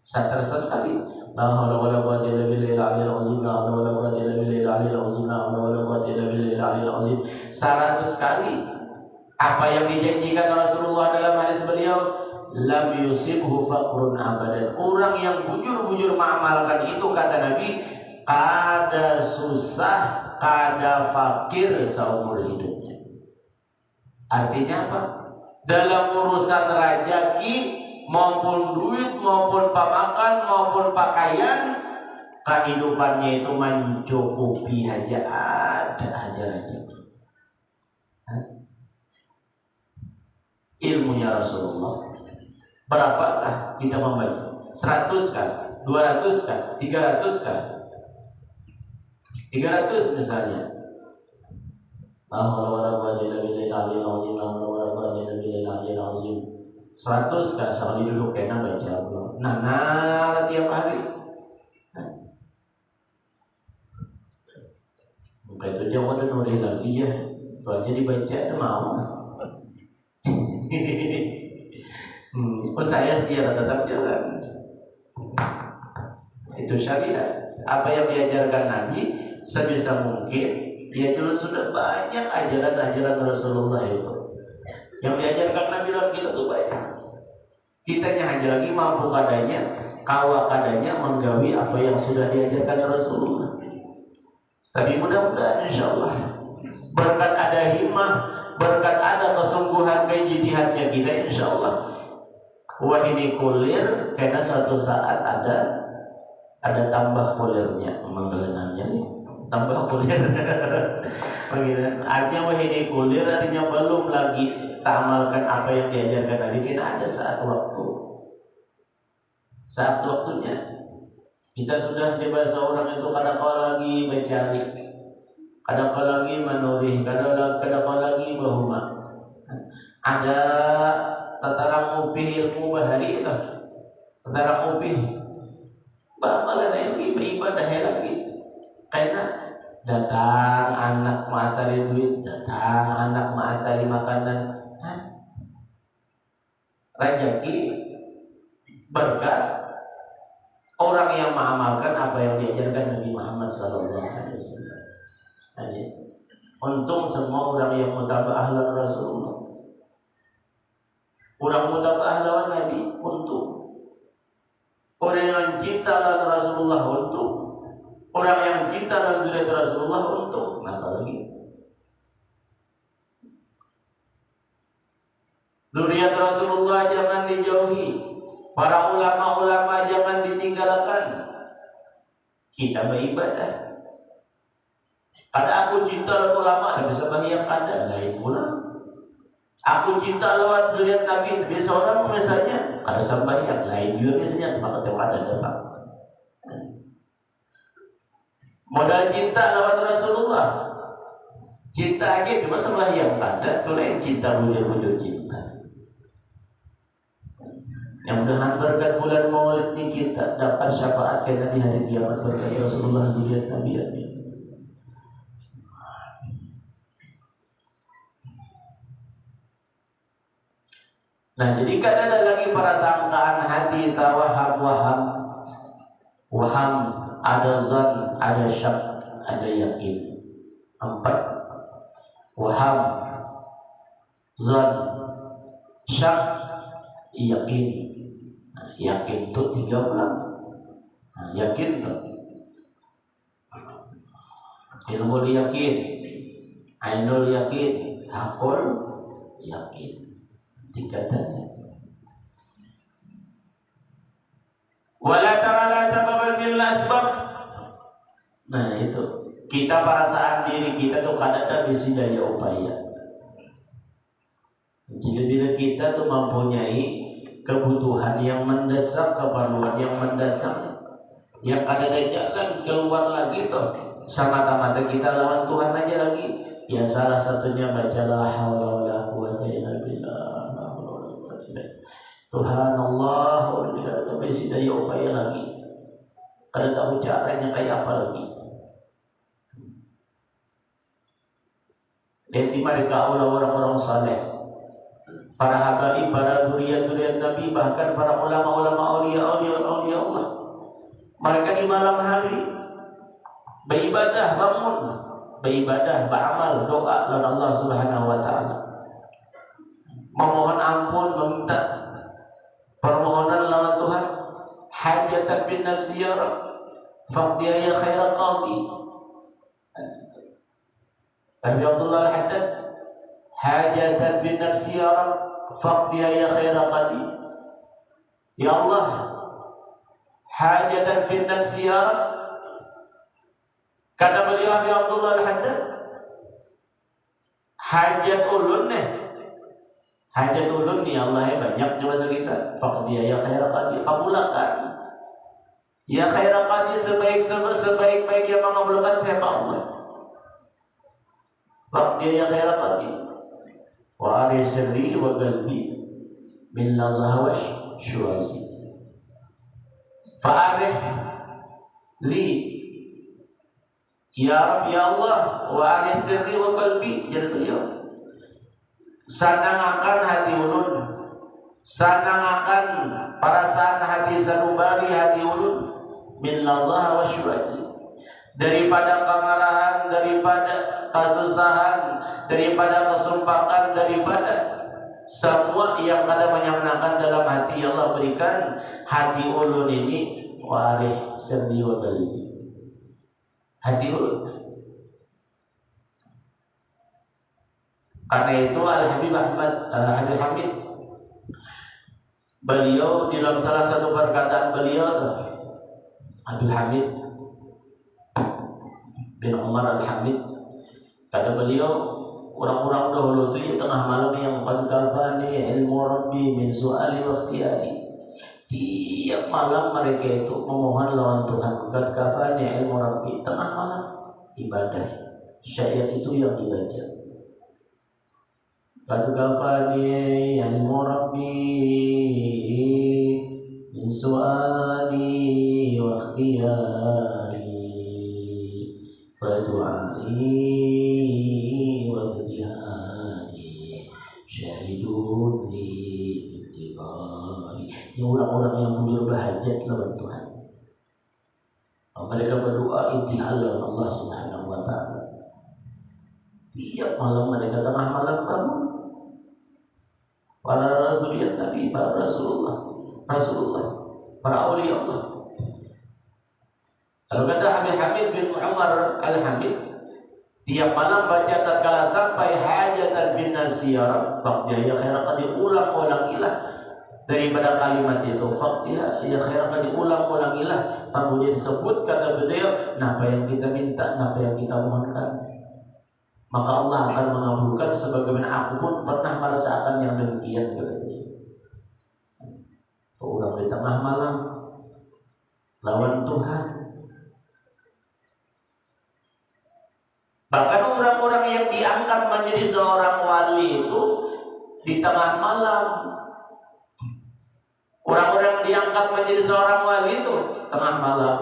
100 kali la haula wala quwwata illa billahil aliyyil azim, la haula wala quwwata illa billahil aliyyil azim, la haula wala quwwata illa billahil aliyyil azim. 100 kali. Apa yang dijanjikan Rasulullah dalam hadis beliau, lam yusibhu faqrun abadan. Orang yang bujur-bujur mengamalkan itu kata Nabi, kada susah, kada fakir seumur hidupnya. Artinya apa? Dalam urusan rajaki maupun duit, maupun pemakan, maupun pakaian, kehidupannya itu mencukupi aja, ada aja rezeki. Ilmunya Rasulullah berapakah kita membaca? 100 kah? 200 kah? 300 kah? 300 misalnya. La haula wala quwwata illa billahil aliyyil azim, la haula wala quwwata illa billahil aliyyil azim. 100 kah sekali duduk kena baca belum? Nah, tiap hari. Bukan itu jawab dan nuri lagi ya. Itu aja dibaca ada mau. Saya dia tetap jalan. Itu syariat. Apa yang diajarkan Nabi sebisa mungkin dia dulu sudah banyak ajaran-ajaran Rasulullah itu. Yang diajarkan Nabi dalam kita itu banyak. Kitanya hanya lagi mampu kadanya, kawa kadanya menggawi apa yang sudah diajarkan Rasulullah. Tapi mudah-mudahan insyaallah berkat ada himmah, berkat ada kesungguhan kejihadnya kita, insya Allah wah ini kulir karena suatu saat ada tambah kulirnya, menggelenannya nih tambah kulir. Artinya wah ini kulir, artinya belum lagi tamalkan apa yang diajarkan tadi. Karena ada saat waktunya kita sudah coba seorang itu kadang-kadang lagi mencari, kadang-kadang lagi menurih, kadang-kadang lagi bahuma. Ada tatarang upih ilmu bahari itu, tatarang upih bakalan ini ibadah lagi. Karena datang anak matari duit, datang anak matari makanan, rezeki berkat orang yang mengamalkan apa yang diajarkan Nabi Muhammad SAW. Untung semua orang yang mutaba'ah lawan Rasulullah, orang mutaba'ah lawan Nabi, untung. Orang yang cinta lawan Rasulullah, untung. Orang yang cinta lawan zuriat Rasulullah, untung. Kenapa lagi? Zuriat Rasulullah jangan dijauhi, para ulama-ulama jangan ditinggalkan. Kita beribadah. Ada aku cinta lawan ulama, tapi sembahyang ada lain pula. Aku cinta lawan zuriat Nabi, tapi seorang misalnya ada sembahyang lain juga misalnya, maka tempat ada depan. Modal cinta lawan Rasulullah, cinta aja cuma sembahyang ada, itu lain cinta wujud-wujud cinta. Yang mudah-mudahan berkat bulan Maulid ini kita dapat syafaat kita di hari kiamat berkat Rasulullah zuriat Nabi. Amin. Nah, jadi kan ada lagi prasangkaan hati, waham, ada zon, ada syak, ada yakin. 4. Waham, zon, syak, yakin. Nah, yakin itu 3 bulan. Nah, yakin itu ilmu yakin, ainul yakin, hakul yakin. Tingkatannya. Wala ta'ala sababan min asbab. Nah itu, kita perasaan diri kita tuh kadang-kadang bisi daya upaya. Jadi bila kita tuh mempunyai kebutuhan yang mendesak, keperluan yang mendesak, yang kadang-kadang jalan keluar lagi tuh, semata-mata kita lawan Tuhan aja lagi. Ya salah satunya bacalah haula wala quwwata illa billah. Tuhan Allah, tidak ada besi daya upaya lagi. Ada tahu caranya kayak apa lagi. Nanti mereka orang-orang saleh, para habaib, para zuriat-zuriat Nabi, bahkan para ulama-ulama aulia Allah. Mereka di malam hari beribadah, bangun, beribadah, beramal, doa kepada Allah Subhanahu wa taala. Memohon ampun, meminta permohonan lawan Tuhan. Hajatan bin nafsi ya Rabb, faqdiya ya khairal qadi. Nabi Abdullah Al-Haddad, hajatan bin nafsi ya Rabb, faqdiya ya khairal qadi. Ya Allah, hajatan bin nafsi ya Rabb. Kata beliau Nabi Abdullah Al-Haddad, hajat ulun nih. Hajat ulun nih Allah banyak coba kita. Faqdiya ya khairal qadi, kabulkan. Ya khairal qadi, sebaik-baik yang mengabulkan siapa Allah. Faqdiya ya khairal qadi. Wa ari sirri wa qalbi min lazah wa syuazi. Fa'arih li ya Rabb ya Allah wa ari sirri wa qalbi. Jadi beliau, sanangakan hati ulun, sanangakan perasaan hati sanubari hati ulun, min lazah wa syuazi, daripada kemarahan, daripada kesusahan, daripada kesumpakan, daripada semua yang ada menyenangkan dalam hati. Allah berikan hati ulun ini warih sirri wa qalbi, hati ulun. Karena itu Al-Habib Habib Hamid, beliau dalam salah satu perkataan beliau, Habib Hamid bin Umar Al-Hamid, kata beliau, orang-orang dahulu itu di tengah malam yang qad kafani ilmu rabbi min su'ali wa ikhtiyari. Tiap malam mereka itu memohon lawan Tuhan, qad kafani ilmu rabbi, tengah malam ibadah. Syair itu yang dibaca. Qad kafani ilmu rabbi min su'ali wa ikhtiyari fadu'ai wa bidihani syahidun li ibtiqari. Ini orang-orang yang bujur bahajat lawan Tuhan. Mereka berdoa intihal lawan Allah Subhanahu wa ta'ala. Tiap malam mereka tengah malam bangun. Para zuriat Nabi, para Rasulullah, para awliya Allah. Lalu kata Habib Hamid bin Umar Al-Hamid, tiap malam baca tatkala sampai hajatan bin nafsi ya Rabb, faqdiha ya khairan, diulang-ulangilah daripada kalimat itu, faqdiha ya khairan, diulang-ulangilah. Kemudian disebut kata beliau, apa yang kita minta, apa yang kita mohonkan, maka Allah akan mengabulkan, sebagaimana aku pun pernah merasakan yang demikian. Orang di tengah malam lawan Tuhan. Bahkan orang-orang yang diangkat menjadi seorang wali itu di tengah malam. Orang-orang yang diangkat menjadi seorang wali itu tengah malam.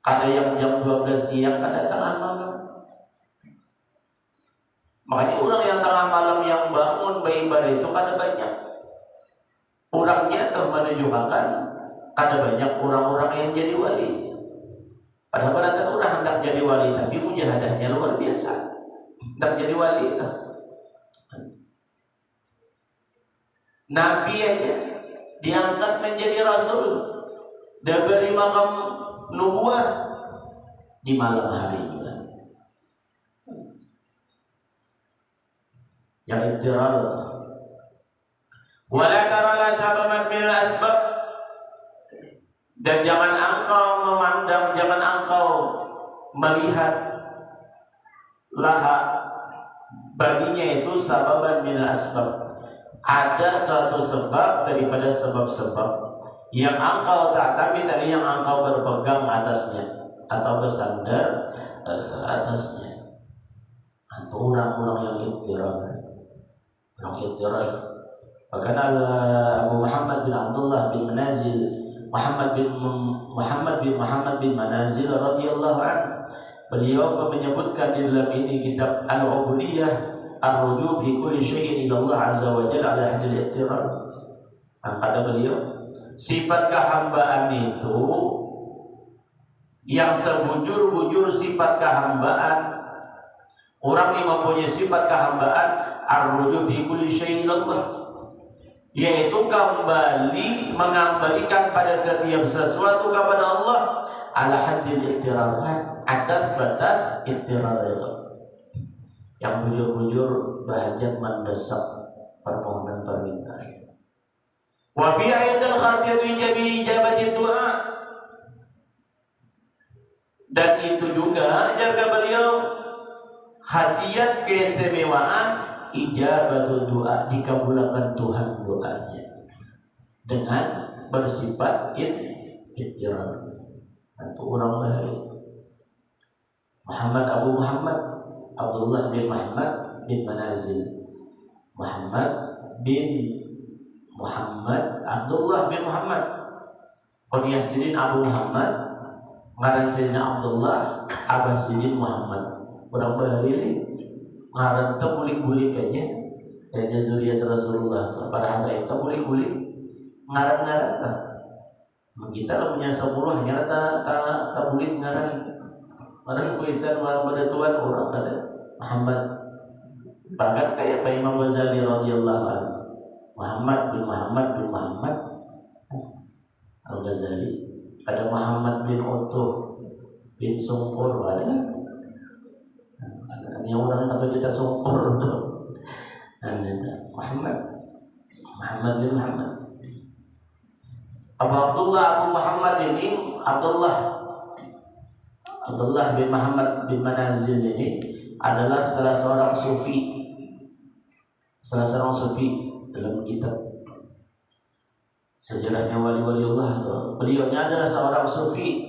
Ada yang jam 12 siang, ada tengah malam. Makanya orang yang tengah malam yang bangun beribadah itu kada banyak. Orangnya menunjukkan kada banyak orang-orang yang jadi wali. Padahal berarti orang hendak jadi wali, tapi mujahadahnya luar biasa. Hendak jadi wali itu. Nabi aja diangkat menjadi rasul, diberi makam nubuah di malam hari juga. Yang ittiral, wala tarala sababan min al-asbab, dan jangan engkau memandang, jangan engkau melihat laha baginya itu sababan min al-asbab, ada suatu sebab daripada sebab-sebab yang engkau ta'tami tadi, yang engkau berpegang atasnya atau bersandar atasnya. Atau orang-orang yang ittiral, orang ittiral. Bahkan Abu Muhammad bin Abdullah bin Manazil, Muhammad bin Manazil radhiyallahu anhu, beliau menyebutkan di dalam ini kitab Al-Ubudiyah, Ar-Ruju' fi kulli syai'in ila Allah azza wa jalla ala hadil ittiral. Kata beliau, sifat kehambaan itu yang sebujur-bujur sifat kehambaan. Orang yang mempunyai sifat kehambaan, ar-ruju' fi kulli syai'in Allah, yaitu kembali mengembalikan pada setiap sesuatu kepada Allah, ala haddil ittirar, atas batas ittirar itu, yang bujur-bujur bahajat mendesak permohonan permintaan. Wa fi ayatul khasiyatu ijabati du'a, dan itu juga jaga beliau khasiat keistimewaan ijabatul doa, dikabulkan Tuhan doanya dengan bersifat ittiral. Itu orang baik. Abu Muhammad Abdullah bin Muhammad bin Manazil, Muhammad bin Muhammad Abdullah bin Muhammad, kunyah Sidin Abu Muhammad, ngaran Sidina Abdullah, Abah Sidin Muhammad. Orang bahari ngaran itu bulik-bulik aja. Ada zuriat Rasulullah, para habaib itu bulik-bulik ngaran-ngaran tak. Kita lah punya 10 hanya tak bulik ngaran. Ngaran kuitan ngaran pada Tuhan orang ada Muhammad. Bahkan kayak Pak Imam Ghazali radhiyallahu anhu, Muhammad bin Muhammad Al-Ghazali. Ada Muhammad bin Utuh bin Sungkur, ada Ini orang atau kita songkor tuh. Muhammad bin Muhammad. Abu Muhammad ini Abdullah bin Muhammad bin Manazil ini adalah salah seorang sufi dalam kitab sejarahnya wali-waliullah. Beliaunya adalah seorang sufi,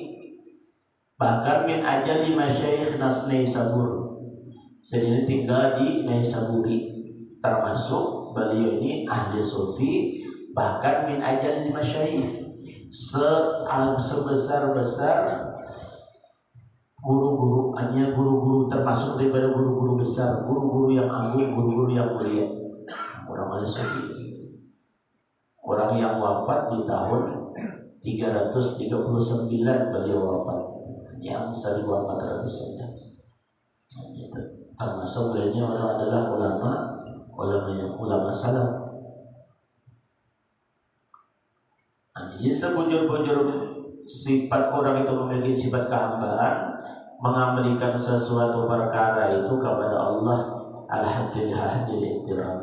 bahkan min ajali masyayikh Naisabur. Jadi tinggal di Naisaburi, termasuk beliau ini ahli sufi, bahkan min ajali masyayikh, sebesar-besar guru-guru, termasuk daripada guru-guru besar, guru-guru yang agung, guru-guru yang mulia. Orang ahli sufi, orang yang wafat di tahun 339 beliau wafat, yang 1400 saja. Termasuk beliau adalah ulama salaf. Jadi sebujur-bujur sifat orang itu memiliki sifat kehambaan, mengambilkan sesuatu perkara itu kepada Allah. Alhamdulillah, hadil-ittiram.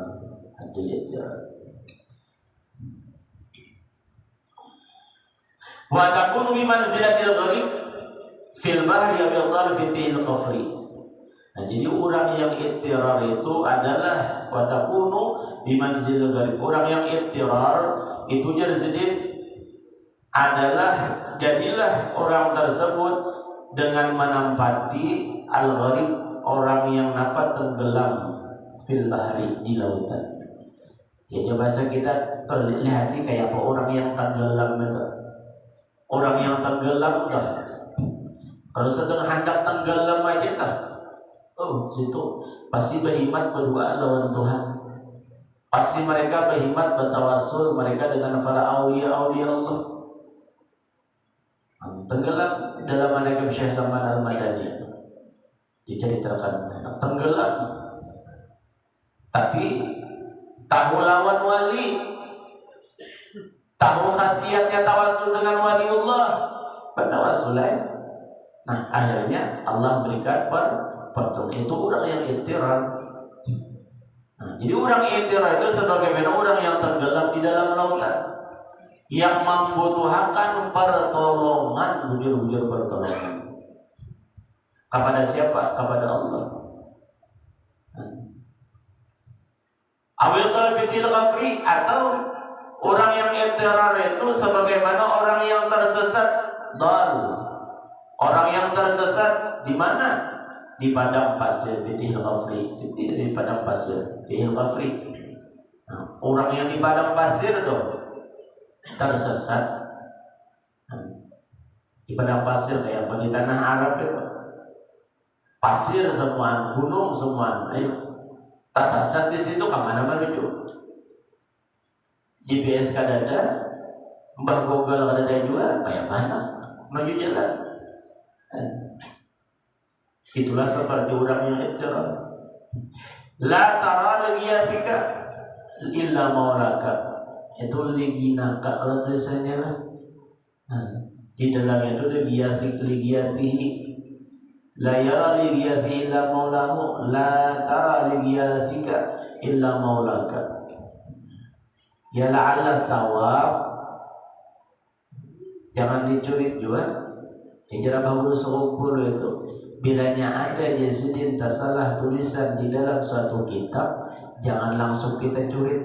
Wa takunu bi manzilatil gharib fil bahri abyadal fitil qafri. Nah, jadi orang yang ittirar itu adalah wa takunu bi manzilatil gharib. Orang yang ittirar itu jadilah orang tersebut dengan menempati al-gharib, orang yang tenggelam fil bahri, di lautan. Ya coba bahasa kita terlihat kayak apa orang yang tenggelam itu. Orang yang tenggelam dah. Kalau sedang hendak tenggelam aja tak. Oh, situ pasti berhimmat berdoa lawan Tuhan. Pasti mereka berhimmat bertawassul mereka dengan para aulia Allah. Tenggelam dalam manakib Syekh Saman Al-Madani diceritakan tenggelam, tapi tahu lawan wali, tahu khasiatnya tawasul dengan waliullah, bertawasul. Nah, akhirnya Allah berikan pertolongan. Itu orang yang ittirar. Nah, jadi orang ittirar itu sebagaimana orang yang tenggelam di dalam lautan, yang membutuhkan pertolongan, bujur-bujur pertolongan. Kepada siapa? Kepada Allah. Awil qalfitil ghafri, atau orang yang ittirar itu sebagaimana orang yang tersesat, dal. Orang yang tersesat di mana? Di padang pasir, fitil ghafri. Di padang pasir, fitil ghafri. Nah, orang yang di padang pasir itu tersesat di padang pasir kayak bagi tanah Arab itu. Pasir semua, gunung semua. Tersesat di situ kemana menuju? GPS kadada, Mbah Google kadada juga, kayak mana menuju jalan? Itulah seperti orang yang ittirar. La tara ligiyafika illa maulaka. Itu liginaka kalau tulisannya lah. Di dalamnya itu ligiyafihi. La yara ligiyafi illa maulahu. La tara ligiyafika illa maulaka. Ya la'alla sawab. Jangan dicuri juga. Hijrah bahulu seukur itu. Bilanya ada Yazidin tasalah tulisan di dalam suatu kitab, jangan langsung kita curi.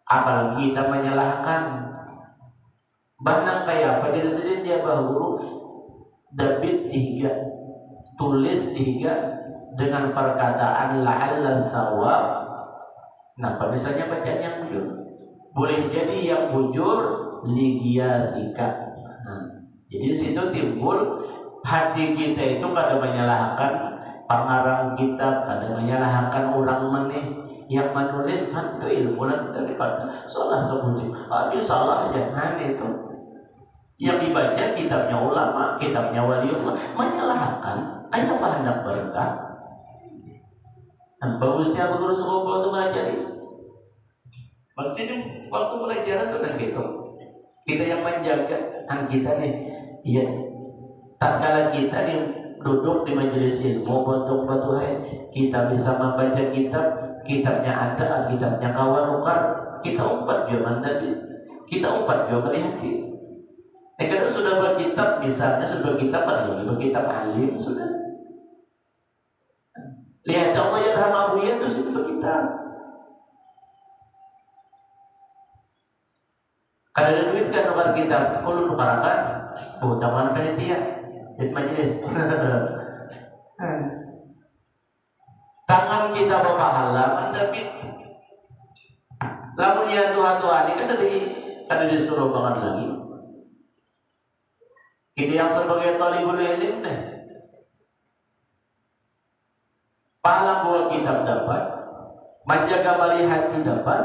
Apalagi kita menyalahkan. Bahkan kayak apa Yazidin dia bahulu dabit dihiga, tulis dihiga dengan perkataan la'alla sawab. Nah, misalnya bacaan yang bujur, boleh jadi yang bujur ligiyazika. Jadi situ timbul hati kita itu kadang menyalahkan pengarang kitab, kadang menyalahkan orang meneh yang menulis kan itu ilmu dan kita dikata salah sebutnya. Ini salah aja. Nah itu yang dibaca kitabnya ulama, kitabnya waliullah, menyalahkan. Ayah apa hendak berkah? Dan bagusnya guru sekolah itu mengajari. Maksudnya waktu pelajaran itu dan gitu. Kita yang menjaga kan kita nih. Iya, tatkala kita duduk di majelis ilmu untuk batuhai, kita bisa membaca kitab, kitabnya ada, kitabnya kawan ukar, kita umpat juga tadi, kita umpat juga berhati. Kalau sudah berkitab, misalnya sudah berkitab lagi, berkitab alim sudah. Lihat Allah ya rahmat Abu ya terus itu berkitab. Kalau ada duit kan nomor kitab, kalau nukarakan, taman panitia, di majelis. Tangan kita berpahala mendapit. Lamun ya Tuhan ini kan disuruh banget lagi. Kita yang sebagai talibul ilm deh. Pahala buat kitab dapat, menjaga balik hati dapat,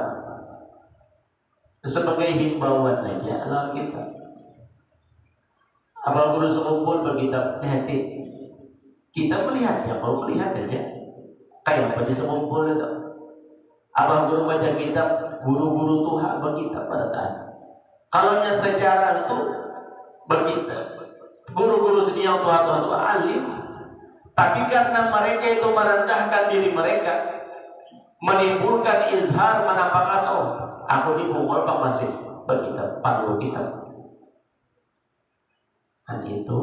sebagai himbauan aja alam kita. Abang guru sekumpul berkitab hati, kita melihatnya, kalau melihat aja, kayak apa di sekumpul itu. Abang guru baca kitab, guru-guru Tuhan berkitab pada tahan. Kalau sejarah itu berkitab, guru-guru sini yang Tuhan alim. Tapi karena mereka itu merendahkan diri mereka, menimbulkan izhar, menampakkan aku dipukul Pak masih berkitab, perlu kitab. Dan itu,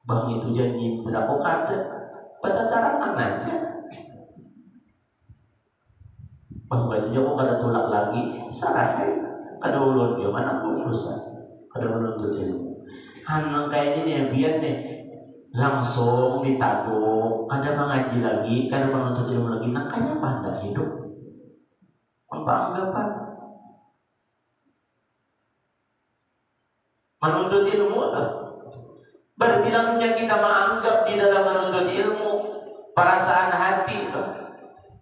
bang itu janji tidak ada, pada tarangan aja. Bang itu jangan kada tulak lagi, salah kada ulun dia mana pun urusan, kada menuntut ilmu. Hanang kayak ini biar nih. Langsung ditaguk, kada mengaji lagi, kada menuntut ilmu lagi, nakanya apa hendak hidup? Apa anggapan? Menuntut ilmu atau? Berarti namanya kita menganggap di dalam menuntut ilmu perasaan hati itu.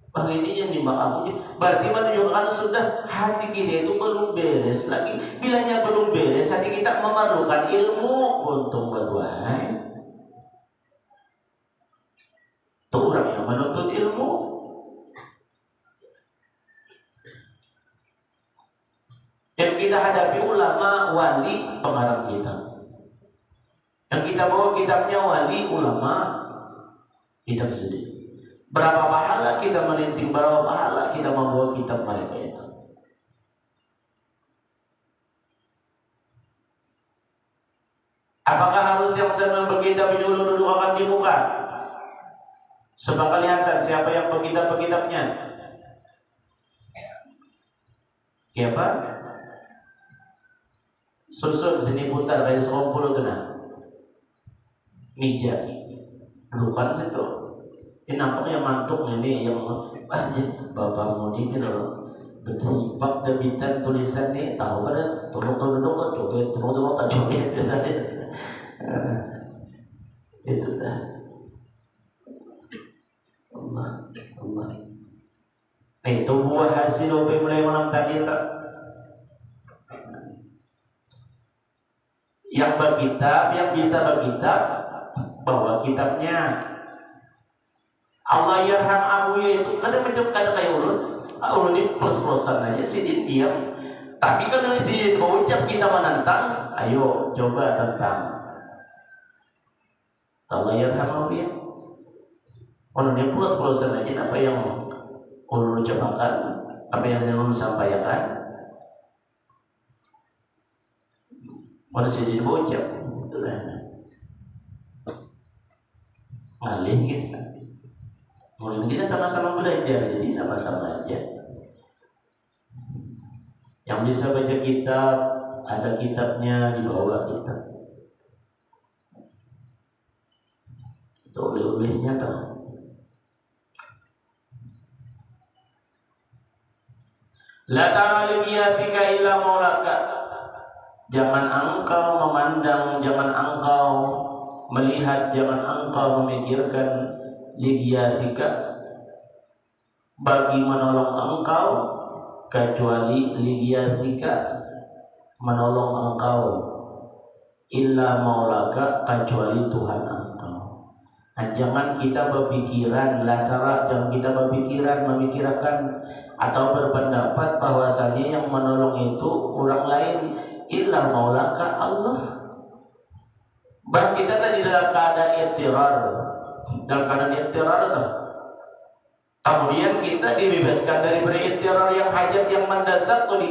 Bang ini yang dimaksud. Berarti menunjukkan sudah hati kita itu belum beres lagi. Bilanya belum beres, hati kita memerlukan ilmu untuk bertuai. Itu orang yang menuntut ilmu. Yang kita hadapi ulama, wali, pengarang kita. Yang kita bawa kitabnya wali, ulama, kitab sendiri. Berapa pahala kita melinting, berapa pahala kita membawa kitab mereka itu. Apakah harus yang senang berkitab ini dulu akan di muka? Sebab kelihatan siapa yang berkitab-kitabnya. Siapa? Susun sini putar dari 10 itu nah. Meja. Bukan situ. Ini nampaknya mantuk ini yang bapakmu ini loh. Berlipat debitan tulisan nih tahu pada tolong tak joget itu dah. Allah. Itu buah hasil opi mulai malam tadi tak. Yang berkitab, yang bisa berkitab, bawa kitabnya. Allah yarham Abu itu kadang-kadang kayak ulun ini plus-plusan aja sidin diam. Tapi kalau sidin berucap kita menantang, ayo coba tentang. Allah yarham Abu ya. Kalau dia plus-plusan aja apa yang ulun ucapkan, apa yang ulun sampaikan. Mana sidin berucap, itulah. Ngalih kita. Mungkin kita sama-sama belajar, jadi sama-sama aja. Yang bisa baca kitab, ada kitabnya di bawah kita. Itu oleh-olehnya tahu. La tara liyathika illa maulaka. Jangan engkau memandang, jangan engkau melihat, jangan engkau memikirkan liyathika bagi menolong engkau kecuali liyathika menolong engkau illa maulaka kecuali Tuhan engkau. Nah, jangan kita berpikiran latara, jangan kita berpikiran memikirkan atau berpendapat bahwasanya yang menolong itu orang lain illa maulaka Allah. Bah kita tadi dalam keadaan ittirar, tuh. Kemudian kita dibebaskan daripada ittirar yang hajat yang mendesak tuh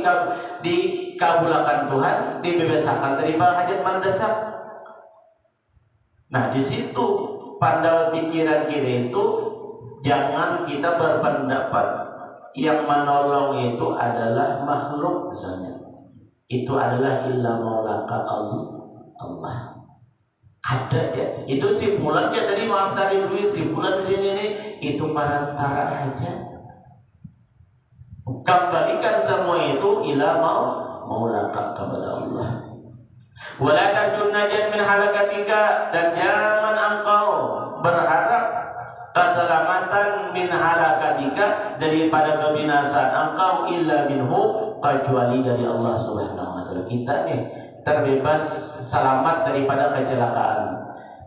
dikabulkan Tuhan, dibebaskan daripada hajat mendesak. Nah di situ pada pikiran kita itu jangan kita berpendapat yang menolong itu adalah makhluk misalnya. Itu adalah illa maulaka Allah. Ada ya. Itu simpulannya tadi maaf tadi dulu simpulan di sini nih itu perantara aja. Kembalikan semua itu ila maulaka kepada Allah. Wala tarjun najat min halakatika, dan jangan engkau berharap keselamatan min halakatika daripada kebinasaan engkau illa minhu kecuali dari Allah Subhanahu wa taala. Kita nih terbebas selamat daripada kecelakaan,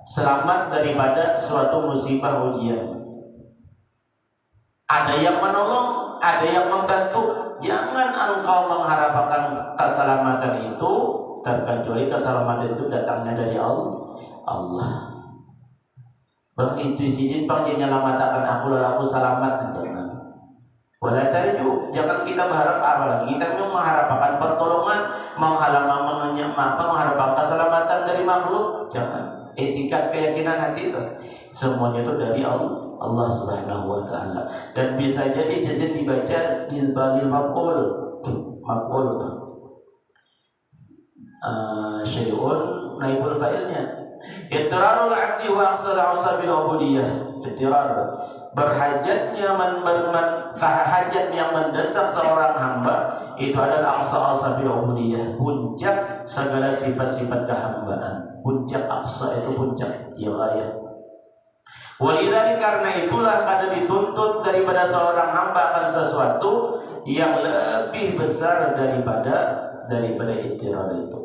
selamat daripada suatu musibah ujian. Ada yang menolong, ada yang membantu. Jangan engkau mengharapkan keselamatan itu terkecuali keselamatan itu datangnya dari Allah. Bang itu sidin bang dia nyelamatkan aku lalu aku selamat, jangan. Wala tarju, jangan kita berharap apa lagi. Kita memang mengharapkan pertolongan, mengharapkan keselamatan dari makhluk, jangan. Etikat keyakinan hati itu semuanya itu dari Allah Subhanahu wa taala. Dan bisa jadi jazid dibaca di balil maqul syai'un naibul fa'ilnya. Ittirarul 'abdi wa aqsal 'usabil 'ubudiyah. Ittirar berhajatnya hajat yang mendesak seorang hamba itu adalah aqsa asabil ubudiyah, puncak segala sifat-sifat kehambaan. Puncak aqsa itu puncak ya ayat. Walidari karena itulah kada dituntut daripada seorang hamba akan sesuatu yang lebih besar daripada ittirar itu.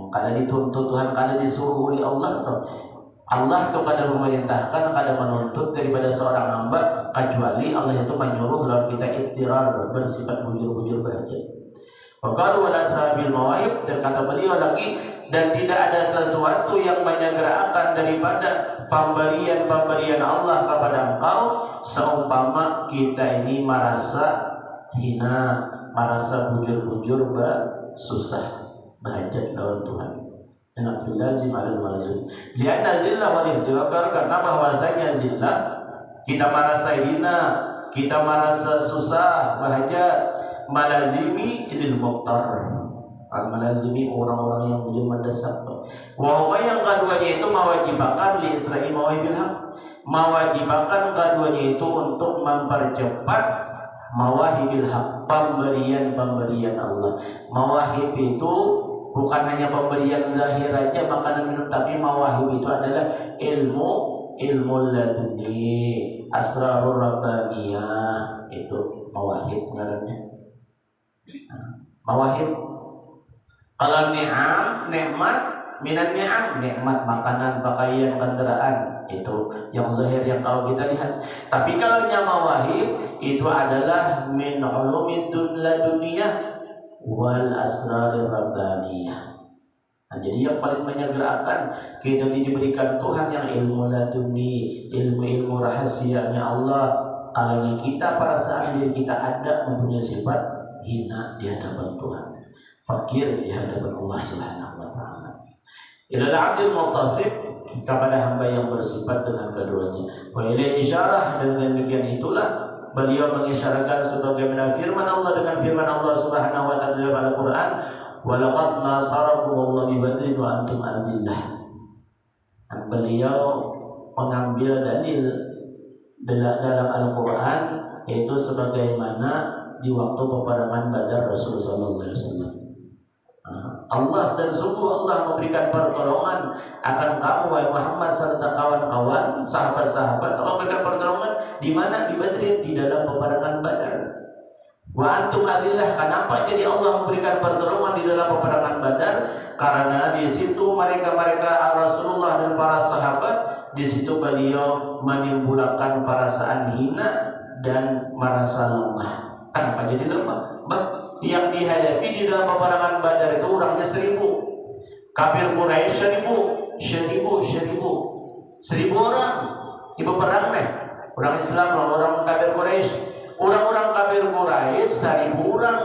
Kada dituntut Tuhan, kada disuruh oleh Allah tuh. Allah itu kada memerintahkan, kada menuntut daripada seorang hamba kecuali Allah itu menyuruh lalu kita ittirar bersifat bujur-bujur bahagia. Waqalu wala asrabil mawahib, dan kata beliau lagi, dan tidak ada sesuatu yang menyegerakan daripada pemberian Allah kepada engkau seumpama kita ini merasa hina, merasa bujur-bujur susah bahajat lawan Tuhan. Enatul lazim alal malazim. Lianna zillah wal ibtiwakar, karena bahwasanya zillah kita merasa hina, kita merasa susah bahajat. Malazimi idil muqtar, malazimi orang-orang yang belum mendesak. Wahuma yang keduanya itu mewajibkan li Isra'i mawahibil haq, mewajibkan keduanya itu untuk mempercepat mawahibil haq, pemberian Allah. Mawahib itu bukan hanya pemberian zahir aja makanan minum, tapi mawahib itu adalah ilmu laduni, asrarur rabbaniyah, itu mawahib ngarannya. Mawahib. Kalau ni'am, nikmat, minan ni'am, nikmat makanan, pakaian, kendaraan, itu yang zahir yang kalau kita lihat. Tapi kalau mawahib itu adalah min ulumid laduniyah wal asrarir rabbaniyah. Nah, jadi yang paling menyegerakan kita diberikan Tuhan yang ilmu laduni, ilmu rahasianya Allah. Kalau kita pada saat diri kita ada mempunyai sifat hina di hadapan Tuhan, fakir di hadapan Allah Subhanahu wa taala. Ilal 'abdil muttasif, kepada hamba yang bersifat dengan keduanya. Wa ilal isyarah, dan dengan demikian itulah beliau mengisyaratkan sebagaimana firman Allah dengan firman Allah Subhanahu wa taala dalam Al-Qur'an, wa laqad nasarakumullahu bi badrin wa antum azillah. Dan beliau mengambil dalil dalam Al-Qur'an, yaitu sebagaimana di waktu peperangan Badar Rasulullah SAW. Allah dan sungguh Allah memberikan pertolongan akan kamu wahai Muhammad serta kawan-kawan, sahabat-sahabat. Allah memberikan pertolongan di mana? Di Badr, di dalam peperangan Badar. Wa antum adillah, kenapa jadi Allah memberikan pertolongan di dalam peperangan Badar? Karena di situ mereka Rasulullah dan para sahabat, di situ beliau menimbulkan perasaan hina dan merasa lemah. Kenapa jadi lemah? Yang dihadapi di dalam peperangan Badar itu orangnya 1000, kafir Quraisy 1000, seribu orang ibu perang nih. Orang Islam lawan orang kafir Quraisy. Orang-orang kafir Quraisy 1000 orang.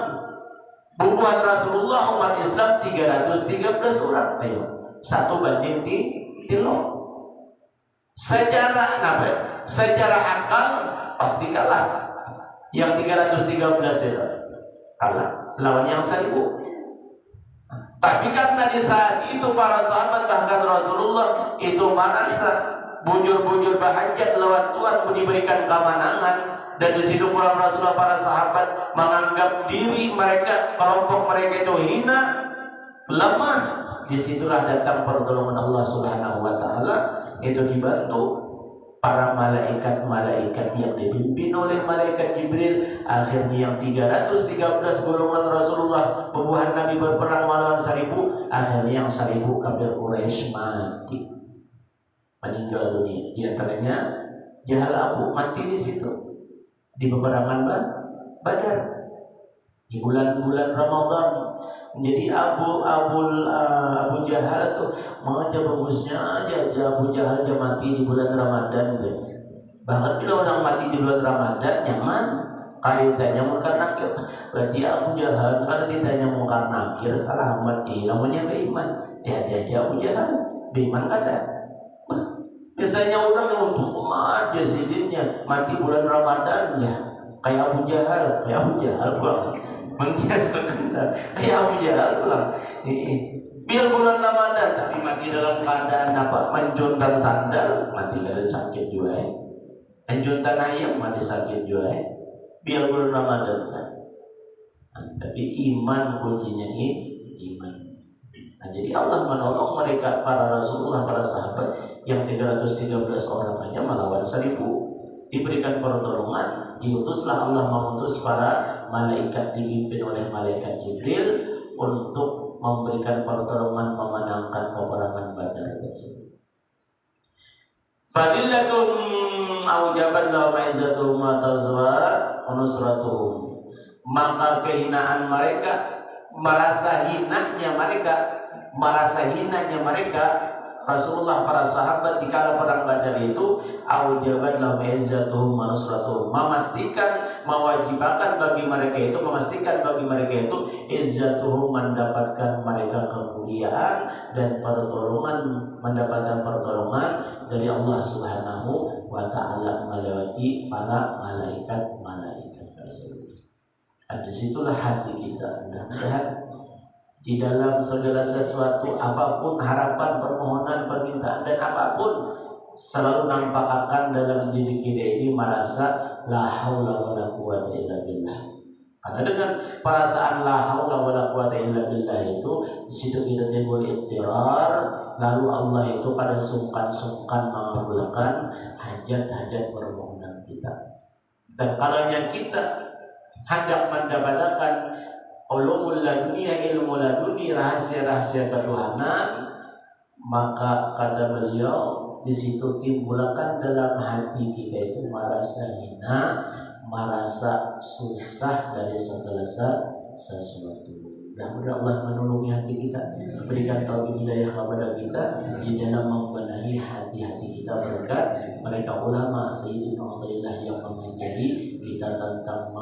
Bubuhan Rasulullah umat Islam 313 orang. Ayo, 1:3. Secara akal pasti kalah. Yang 313 itu kalah lawan yang 1000. Tapi karena di saat itu para sahabat bahkan Rasulullah itu merasa bujur-bujur bahajat lawan Tuhan diberikan kemenangan, dan di situ pulang Rasulullah para sahabat menganggap diri mereka, kelompok mereka itu hina, lemah. Disitulah datang pertolongan Allah Subhanahu wa Ta'ala, itu dibantu para malaikat-malaikat yang dipimpin oleh malaikat Jibril. Akhirnya yang 313 golongan Rasulullah bubuhan Nabi berperang melawan 1000. Akhirnya yang 1000 kafir Quraisy mati, meninggal dunia. Di antaranya Jahal Abu mati di situ di peperangan Badar di bulan-bulan Ramadan. Jadi Abu Jahal itu mengajak bagusnya aja Abu Jahal aja mati di bulan Ramadan. Bahkan bila orang mati di bulan Ramadan nyaman. Kalau ditanya mungkar nakir, berarti Abu Jahal kalau ditanya mungkar nakir salah mati. Namanya beriman. Dia Abu Jahal beriman kada. Biasanya orang yang untuk umat jasidinnya mati bulan Ramadan ya kayak Abu Jahal pulang. Menghiaskan kayak Abu Jahal pulang. Biar bulan Ramadan tapi mati dalam keadaan menjuntan sandal, mati kada sakit juga. Menjuntan ayam mati sakit juga. Biar bulan Ramadan kan. Tapi iman kuncinya iman. Nah, jadi Allah menolong mereka para Rasulullah, para sahabat yang 313 orang aja melawan 1000, diberikan pertolongan. Diutuslah Allah mengutus para malaikat dipimpin oleh malaikat Jibril untuk memberikan pertolongan memenangkan peperangan Badar tersebut. Fadilatum aujabat lahum izzatuhum wa tazwa nusratuhum. Maka kehinaan mereka, merasa hinanya mereka Rasulullah, para sahabat di kala perang Badar itu aujabat lahum izzatuhum wa nusratuhum, memastikan bagi mereka itu izzatuhum, mendapatkan mereka kemuliaan dan mendapatkan pertolongan dari Allah Subhanahu wa Ta'ala melewati para malaikat tersebut. Dan disitulah hati kita, mudah-mudahan di dalam segala sesuatu, apapun harapan, permohonan, permintaan dan apapun, selalu nampakkan dalam diri kita ini merasa la haula wala quwata illa billah. Karena dengan perasaan la haula wala quwata illa billah itu, di situ kita timbul ikhtirar, lalu Allah itu pada sungkan-sungkan mengabulkan hajat-hajat permohonan kita. Dan kalanya kita hendak mendapatkan ulumul laduni, ilmu laduni, rahasia-rahasia ketuhanan, maka kata beliau di situ timbulkan dalam hati kita itu merasa hina, merasa susah dari segala sesuatu. Mudah-mudahan Allah menolongi hati kita, berikan taufik hidayah kepada kita di dalam membenahi hati-hati kita berkat mereka ulama Sayyidina Abdullah yang mengajari kita tentang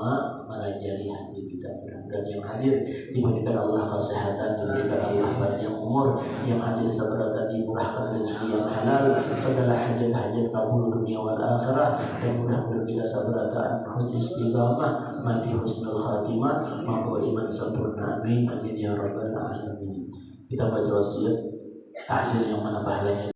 melajari hati kita. Mudah-mudahan yang hadir diberikan Allah kesehatan, diberikan Allah panjang umur, yang hadir seberapa dimurahkan rezeki yang halal, segala hajat-hajat kabul dunia wal akhirah, dan mudah-mudahan kita seberapa istiqamah, mati husnul khatimah, mampu iman sempurna. Amin amin ya rabbal alamin. Kita baca wasiat tahlil yang mana pahalanya.